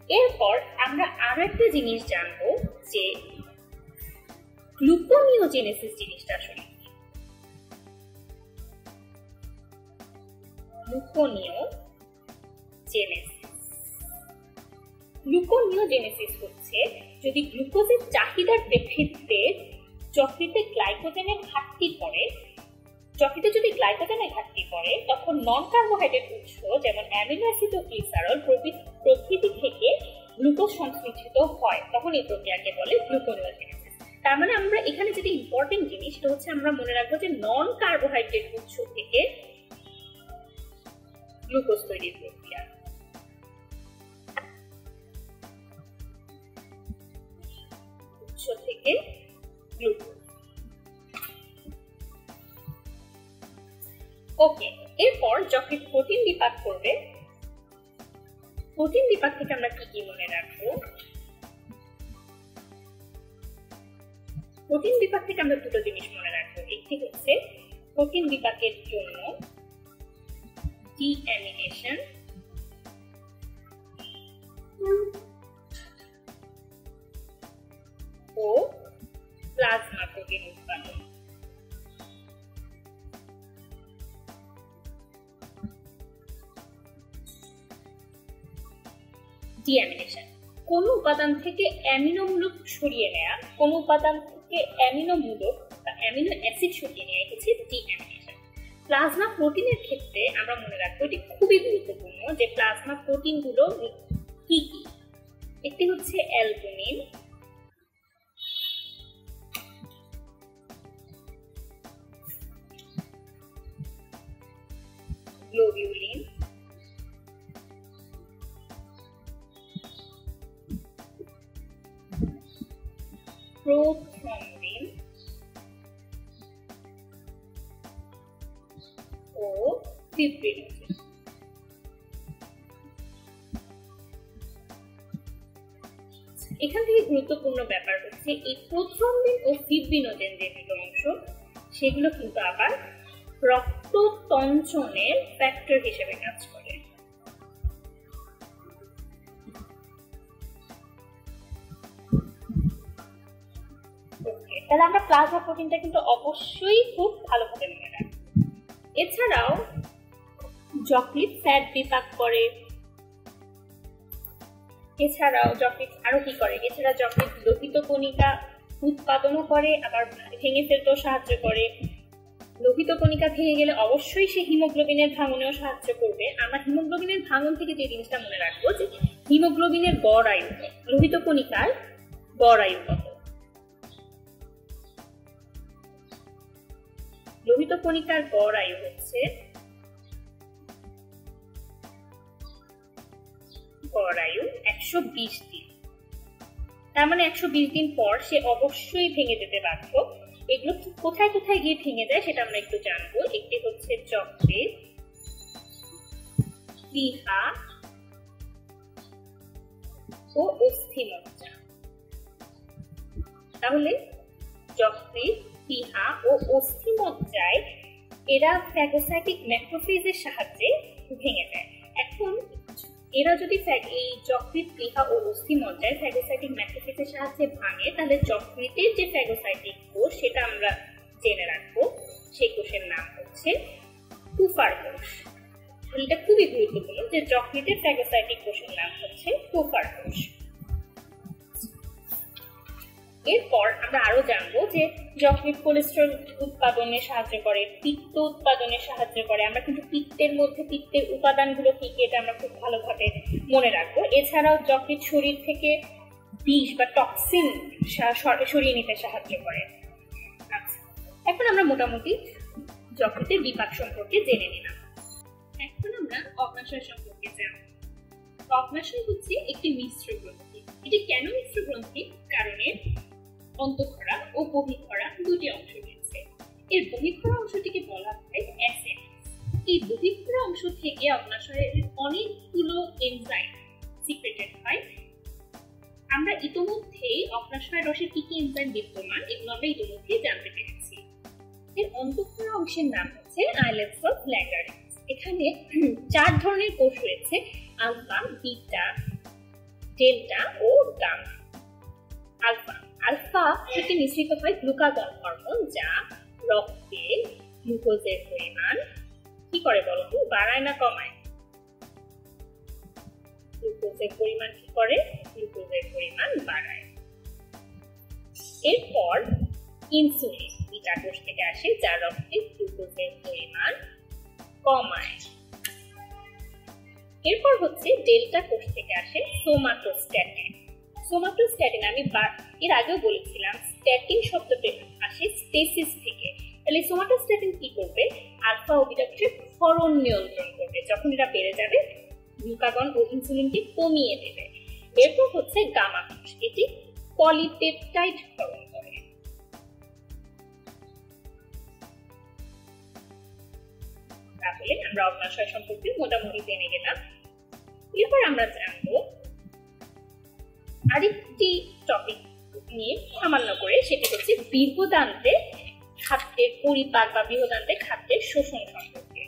এরপর আমরা আরো একটা জিনিস জানবো যে গ্লুকোনিওজেনেসিস জিনিসটা আসলে গ্লুকোনিওজেনেসিস হচ্ছে যদি গ্লুকোজের চাহিদার প্রেক্ষিতে যকৃতে গ্লাইকোজেনের ঘাটতি পড়ে, তখন নন কার্বোহাইড্রেট উৎস যেমন অ্যামিনো অ্যাসিড ও গ্লিসারল প্রভৃতি থেকে গ্লুকোজ সংশ্লেষিত হয়, তখন এই প্রক্রিয়াকে বলে গ্লুকোনিওজেনেসিস। তার মানে আমরা এখানে যেটা ইম্পর্টেন্ট জিনিস সেটা হচ্ছে আমরা মনে রাখবো যে নন কার্বোহাইড্রেট উৎস থেকে গ্লুকোজ তৈরির প্রক্রিয়া। উৎস থেকে গ্লুকোজ। ওকে, এরপর যকৃৎ প্রোটিন বিপাক করবে। প্রোটিন বিপাক থেকে আমরা কি মনে রাখবো? প্রোটিন বিপাক থেকে আমরা দুটো জিনিস মনে রাখবো। একটি হচ্ছে প্রোটিন বিপাকের জন্য ডিঅ্যামিনেশন ও প্লাজমা প্রোটিন উৎপাদন। ডিঅ্যামিনেশন কোন উপাদান থেকে অ্যামিনো মূলক সরিয়ে নেয়া, কোন উপাদান থেকে অ্যামিনো মূলক বা অ্যামিনো অ্যাসিড সরিয়ে নেয়া হচ্ছে ডিঅ্যামিনেশন। প্লাজমা প্রোটিনের ক্ষেত্রে আমরা মনে রাখবো এটি খুবই গুরুত্বপূর্ণ যে প্লাজমা প্রোটিন গুলো কি কি। একটি হচ্ছে অ্যালবুমিন, গ্লোবিউলিন, প্রোথ্রম্বিন ও ফিব্রিনোজেন। এখান থেকে গুরুত্বপূর্ণ ব্যাপার হচ্ছে এই প্রোথ্রম্বিন ও ফিব্রিনোজেন যে দুটো অংশ সেগুলো কিন্তু আবার রক্ত তঞ্চনের ফ্যাক্টর হিসেবে কাজ করে। তাহলে আমরা প্লাজমা প্রোটিনটা কিন্তু অবশ্যই খুব ভালোভাবে মনে রাখবো। এছাড়াও যকৃৎ ফ্যাট বিপাক করে, এছাড়াও যকৃৎ আরো কি করে, এছাড়া যকৃৎ লোহিত কণিকা উৎপাদনও করে, আবার ভেঙে ফেলতেও সাহায্য করে। লোহিত কণিকা ভেঙে গেলে অবশ্যই সে হিমোগ্লোবিনের ভাঙনেও সাহায্য করবে। আমরা হিমোগ্লোবিনের ভাঙন থেকে যে জিনিসটা মনে রাখবো যে হিমোগ্লোবিনের গড় আয়ু, লোহিত কণিকার গড় আয়ু কত। লোহিত কণিকার গড় আয়ু হচ্ছে গড় আয়ু 120 দিন। তার মানে 120 দিন পর সে অবশ্যই ভেঙে যেতে বাধ্য। এগুলো কোথায় কোথায় গিয়ে ভেঙে যায় সেটা আমরা একটু জানবো। একটি হচ্ছে যকৃৎ, প্লীহা ও অস্থিমজ্জা। তাহলে যকৃৎ, প্লীহা ও অস্থিমজ্জায় এরা ফ্যাগোসাইটিক ম্যাক্রোফেজের সাহায্যে ভেঙে যায়। এখন এরা যদি এই যকৃৎ, প্লীহা ও অস্থিমজ্জায় ফ্যাগোসাইটিক ম্যাক্রোফেজের সাহায্যে ভাঙে, তাহলে যকৃতের যে ফ্যাগোসাইটিক কোষ সেটা আমরা জেনে রাখবো। সেই কোষের নাম হচ্ছে টুফার কোষ। এটা খুবই গুরুত্বপূর্ণ যে যকৃতের ফ্যাগোসাইটিক কোষের নাম হচ্ছে টুফার কোষ। এরপর আমরা আরো জানবো যে যকৃৎ কোলেস্টেরল উৎপাদনে সাহায্য করে, পিত্ত উৎপাদনে সাহায্য করে। আমরা কিন্তু পিত্তের মধ্যে পিত্তের উপাদানগুলো কি কি এটা আমরা খুব ভালোভাবে মনে রাখবো। এছাড়াও যকৃৎ শরীর থেকে বিষ বা টক্সিন সরিয়ে নিতে সাহায্য করে। আচ্ছা, এখন আমরা মোটামুটি যকৃতের বিপাক সম্পর্কে জেনে নিলাম। এখন আমরা অগ্নাশয় সম্পর্কে জানবো। অগ্নাশয় হচ্ছে একটি মিশ্র গ্রন্থি। এটি কেন মিশ্র গ্রন্থি? কারণ এর অন্তঃক্ষরা ও বহিঃক্ষরা দুটি অংশ রয়েছে। এর বহিঃক্ষরা অংশটিকে বলা হয় অ্যাসেন্স। এই বহিঃক্ষরা অংশ থেকে অগ্নাশয়ের অনেকগুলো এনজাইম সিক্রেটেড হয়। আমরা ইতিমধ্যেই অগ্নাশয় রসে কি কি এনজাইম বিদ্যমান এগুলো আমরা ইতিমধ্যেই জানতে পেরেছি। এর অন্তঃক্ষরা অংশের নাম হচ্ছে আইল্যান্ডস অফ ল্যাঙ্গার্হ্যান্স। এখানে 4 ধরনের কোষ রয়েছে: আলফা, বিটা, ডেল্টা ও গামা। আলফা থেকে নিঃসৃত হয় গ্লুকাগন হরমোন, যা রক্তে গ্লুকোজের পরিমাণ কি করে বলতো, বাড়ায় না কমায়? গ্লুকোজের পরিমাণ কি করে? গ্লুকোজের পরিমাণ বাড়ায়। এরপর ইনসুলিন বিটা কোষ থেকে আসে, যা রক্তে গ্লুকোজের পরিমাণ কমায়। এরপর হচ্ছে ডেল্টা কোষ থেকে আসে সোমাটোস্ট্যাটিন। সোমাটোস্ট্যাটিন আমি এর আগেও বলেছিলাম, স্ট্যাটিন শব্দটি আসে স্টেসিস থেকে। তাহলে সোমাটোস্ট্যাটিন কি করবে? আলফা ও বিটা কোষের ক্ষরণ নিয়ন্ত্রণ করবে। যখন এটা বেড়ে যাবে গ্লুকাগন ও ইনসুলিনকে কমিয়ে দেবে। এরপর হচ্ছে গামা কোষ, এটি পলিপেপটাইড ক্ষরণ করে। তাহলে আমরা অগ্নাশয় সম্পর্কে মোটামুটি জেনে গেলাম। এরপর আমরা জানবো আরেকটি টপিক নিয়ে সামান্য করে, সেটি হচ্ছে বৃহদান্ত্রে খাদ্যের পরিপাক বা বৃহদান্ত্রে খাদ্যের শোষণ সম্পর্কে।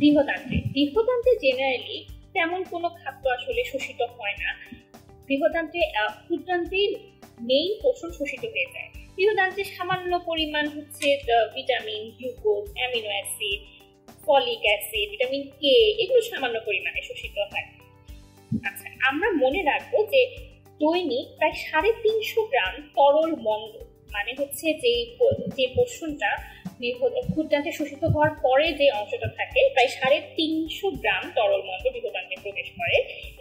বৃহদান্ত্রে জেনারেলি তেমন কোনো খাদ্য আসলে শোষিত হয় না। বৃহদান্ত্রে ক্ষুদ্রান্ত্রের মেইন পোষণ শোষিত হয়ে যায়। বৃহদান্ত্রে সামান্য পরিমাণ হচ্ছে vitamin, glucose, amino acid, folic acid, vitamin K, এগুলো সামান্য পরিমাণে শোষিত হয়। আচ্ছা, আমরা মনে রাখবো যে দৈনিক প্রায় 350 গ্রাম তরল মন্ড, মানে হচ্ছে যে পোষণটা ক্ষুদ্রান্তে শোষিত হওয়ার পরে যে অংশটা থাকে, প্রায় 350 গ্রাম তরল মন্ড বৃহদান্ত্রে প্রবেশ করে।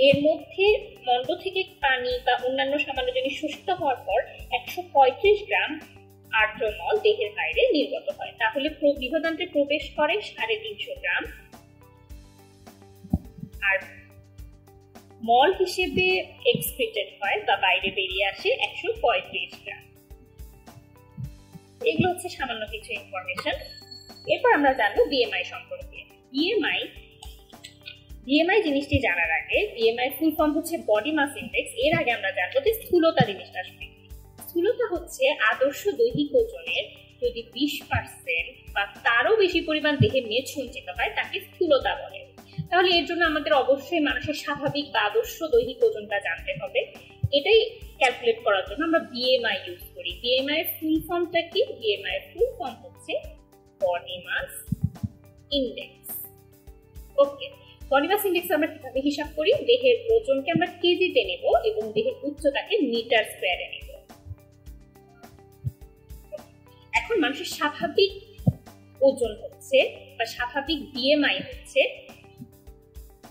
এর মধ্যে মন্ড থেকে পানি বা অন্যান্য সামান্য জিনিস শোষিত হওয়ার পর 135 গ্রাম আর্দ্রমল দেহের বাইরে নির্গত হয়। তাহলে বৃহদান্ত্রে প্রবেশ করে 350 গ্রাম, আর মল হিসেবে এক্সক্রিটেড হয় বা বাইরে বেরিয়ে আসে 135 গ্রাম। এগুলো হচ্ছে সামান্য কিছু ইনফরমেশন। এরপর আমরা জানবো বিএমআই সম্পর্কে। বিএমআই জিনিসটি জানার আগে, বিএমআই ফুল ফর্ম হচ্ছে বডি মাস ইনডেক্স। এর আগে আমরা জানবো যে স্থূলতা জিনিসটা আসলে। স্থূলতা হচ্ছে আদর্শ দৈহিক ওজনের যদি 20% বা তারও বেশি পরিমাণ দেহে মেদ সঞ্চিত হয়, তাকে স্থূলতা বলে। তাহলে এর জন্য আমাদের অবশ্যই মানুষের স্বাভাবিক বা আদর্শ দৈহিক ওজনটা জানতে হবে। এটাই ক্যালকুলেট করার জন্য আমরা বিএমআই ইউজ করি। বিএমআই এর ফুল ফর্মটা কি? বিএমআই এর ফুল ফর্ম হচ্ছে বডি মাস ইনডেক্স। ওকে, বডি মাস ইনডেক্স আমরা কিভাবে হিসাব করি? দেহের ওজনকে আমরা কেজিতে নেব এবং দেহের উচ্চতাকে মিটার স্কয়ারে নেব। এখন মানুষের স্বাভাবিক ওজন হচ্ছে বা স্বাভাবিক বিএমআই হচ্ছে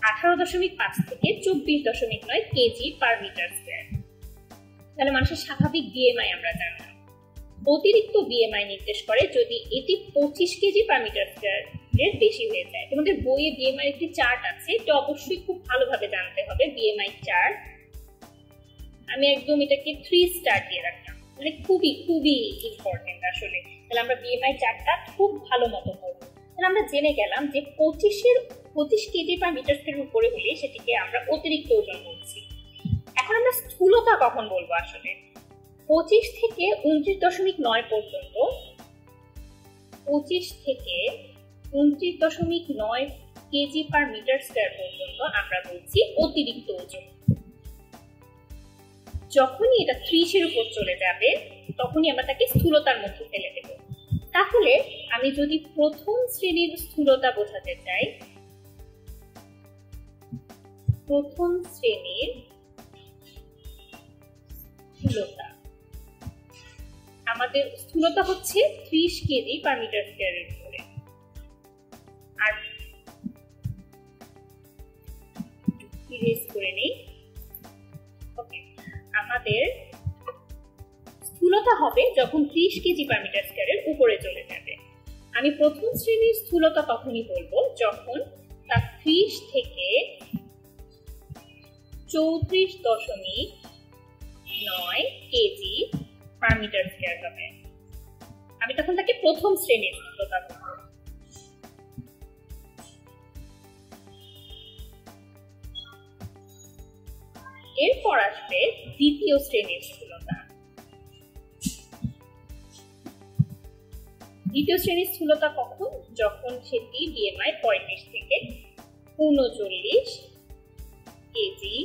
18.5 থেকে 24.9 কেজি পার মিটার স্কয়ার। তাহলে মানুষের স্বাভাবিক বিএমআই আমরা জানলাম। অতিরিক্ত বিএমআই নির্দেশ করে যদি এটি 25 কেজি পার মিটার স্কয়ার এর বেশি হয়ে যায়। তোমাদের বইয়ে বিএমআই একটি চার্ট আছে, এটা অবশ্যই খুব ভালোভাবে জানতে হবে। বিএমআই চার্ট আমি একদম এটাকে 3 স্টার দিয়ে রাখলাম, মানে খুবই খুবই ইম্পর্টেন্ট আসলে। তাহলে আমরা বিএমআই চার্টটা খুব ভালো মতো করব। তাহলে আমরা জেনে গেলাম যে 25 কেজি পার মিটার স্কয়ারের উপরে হলে সেটিকে আমরা অতিরিক্ত ওজন বলছি। এখন আমরা স্থূলতা কখন বলবো? আসলে 25 থেকে 29.9 পর্যন্ত, 25 থেকে 29.9 কেজি পার মিটার স্কয়ার পর্যন্ত আমরা বলছি অতিরিক্ত ওজন। যখনই এটা 30 এর উপর চলে যাবে তখনই আমরা তাকে স্থূলতার মধ্যে ফেলে দেব। তাহলে আমি যদি প্রথম শ্রেণীর স্থূলতা বোঝাতে চাই, প্রথম শ্রেণীর স্থূলতা, আমাদের স্থূলতা হচ্ছে 30 কেজি পার মিটার স্কয়ারের উপরে। আর ইরেজ করে নেই। ওকে, আমাদের স্থূলতা হবে যখন 30 কেজি পার মিটার স্কয়ারের উপরে চলে যাবে। আমি প্রথম শ্রেণীর স্থূলতা তখনই বলবো যখন তা 30 থেকে 34.9 কেজি পার মিটার স্কয়ার হবে। আমি তখন তাকে প্রথম শ্রেণীর স্থূলতা বলবো। এরপর আসবে দ্বিতীয় শ্রেণীর স্থূলতা। দ্বিতীয় শ্রেণীর স্থূলতা কখন? যখন সেটি বিএমআই 35 থেকে 39 কেজি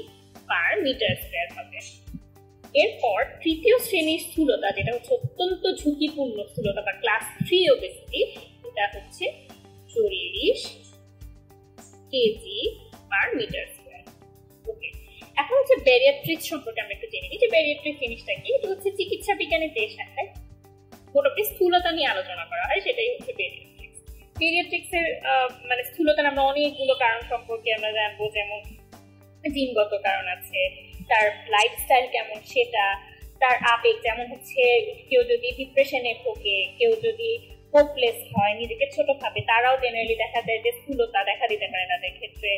পার মিটার স্কয়ার হবে। এরপর তৃতীয় শ্রেণীর স্থূলতা, যেটা হচ্ছে অত্যন্ত ঝুঁকিপূর্ণ স্থূলতা বা ক্লাস 3 ওবেসিটি, এটা হচ্ছে 40 কেজি পার মিটার স্কয়ার। ওকে, এখন হচ্ছে ব্যারিয়াট্রিক্স সম্পর্কে আমরা একটু জেনে নিই যে ব্যারিয়াট্রিক্স জিনিসটা কি। এটা হচ্ছে চিকিৎসা বিজ্ঞানের যে শাখায় মোটামুটি স্থূলতা নিয়ে আলোচনা করা হয়, সেটাই হচ্ছে ব্যারিয়াট্রিক্স। ব্যারিয়াট্রিক্স এর মানে স্থূলতার আমরা অনেকগুলো কারণ সম্পর্কে আমরা জানবো, যেমন জিনগত কারণ আছে, তার লাইফস্টাইল কেমন সেটা, তার আবেগ, যেমন হচ্ছে কেউ যদি ডিপ্রেশনে ভোগে, কেউ যদি হোপলেস হয়, নিজেকে ছোট ভাবে, তারাও জেনারেলি দেখা যায় যে স্থূলতা দেখা দিতে পারে তাদের ক্ষেত্রে।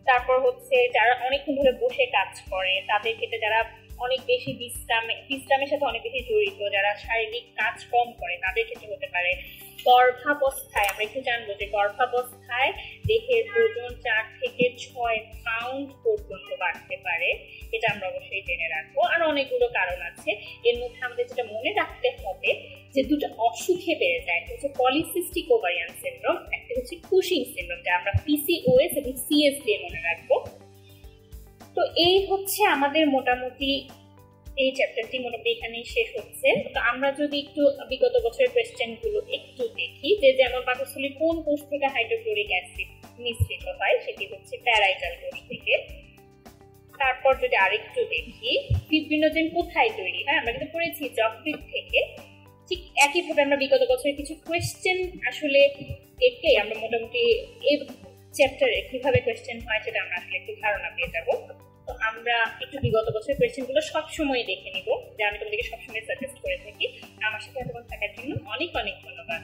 তারপর হচ্ছে যারা অনেকক্ষণ ধরে বসে কাজ করে তাদের ক্ষেত্রে, যারা অনেক বেশি বিশ্রামের সাথে অনেক বেশি জড়িত, যারা শারীরিক কাজ কম করে তাদের ক্ষেত্রে হতে পারে। গর্ভাবস্থায় আমরা একটু জানবো যে গর্ভাবস্থায় দেহের ওজন 4 থেকে 6 পাউন্ড পর্যন্ত বাড়তে পারে, এটা আমরা অবশ্যই জেনে রাখবো। আর অনেকগুলো কারণ আছে। এর মধ্যে আমাদের যেটা মনে রাখতে হবে যে দুটো অসুখে বেড়ে যায়, একটা হচ্ছে পলিসিস্টিক ওভারিয়ান সিনড্রোম, একটা হচ্ছে কুশিং সিনড্রোম, যা আমরা পিসিওএস এবং সিএস দিয়ে মনে রাখবো। তো এই হচ্ছে আমাদের মোটামুটি এই চ্যাপ্টারটি মোটামুটি এখানেই শেষ হচ্ছে। তো আমরা যদি একটু বিগত বছরের কোয়েশ্চেন গুলো একটু দেখি, যে যেমন পাকস্থলীর কোন কোষ থেকে হাইড্রোক্লোরিক অ্যাসিড নিঃসৃত হয়, সেটি হচ্ছে প্যারাইটাল কোষ থেকে। তারপর যদি আরেকটু দেখি ফিব্রিনোজেন কোথায় তৈরি হয়, আমরা কিন্তু পড়েছি যকৃৎ থেকে। ঠিক একইভাবে আমরা বিগত বছরের কিছু কোয়েশ্চেন আসলে দেখে আমরা মোটামুটি এই চ্যাপ্টারে কিভাবে কোয়েশ্চেন হয় সেটা আমরা আসলে একটু ধারণা পেয়ে যাবো। তো আমরা একটু বিগত বছরের কোয়েশ্চেন গুলো সবসময় দেখে নিব, যে আমি তোমাদেরকে সবসময় সাজেস্ট করে থাকি। আমার সাথে থাকার জন্য অনেক অনেক ধন্যবাদ।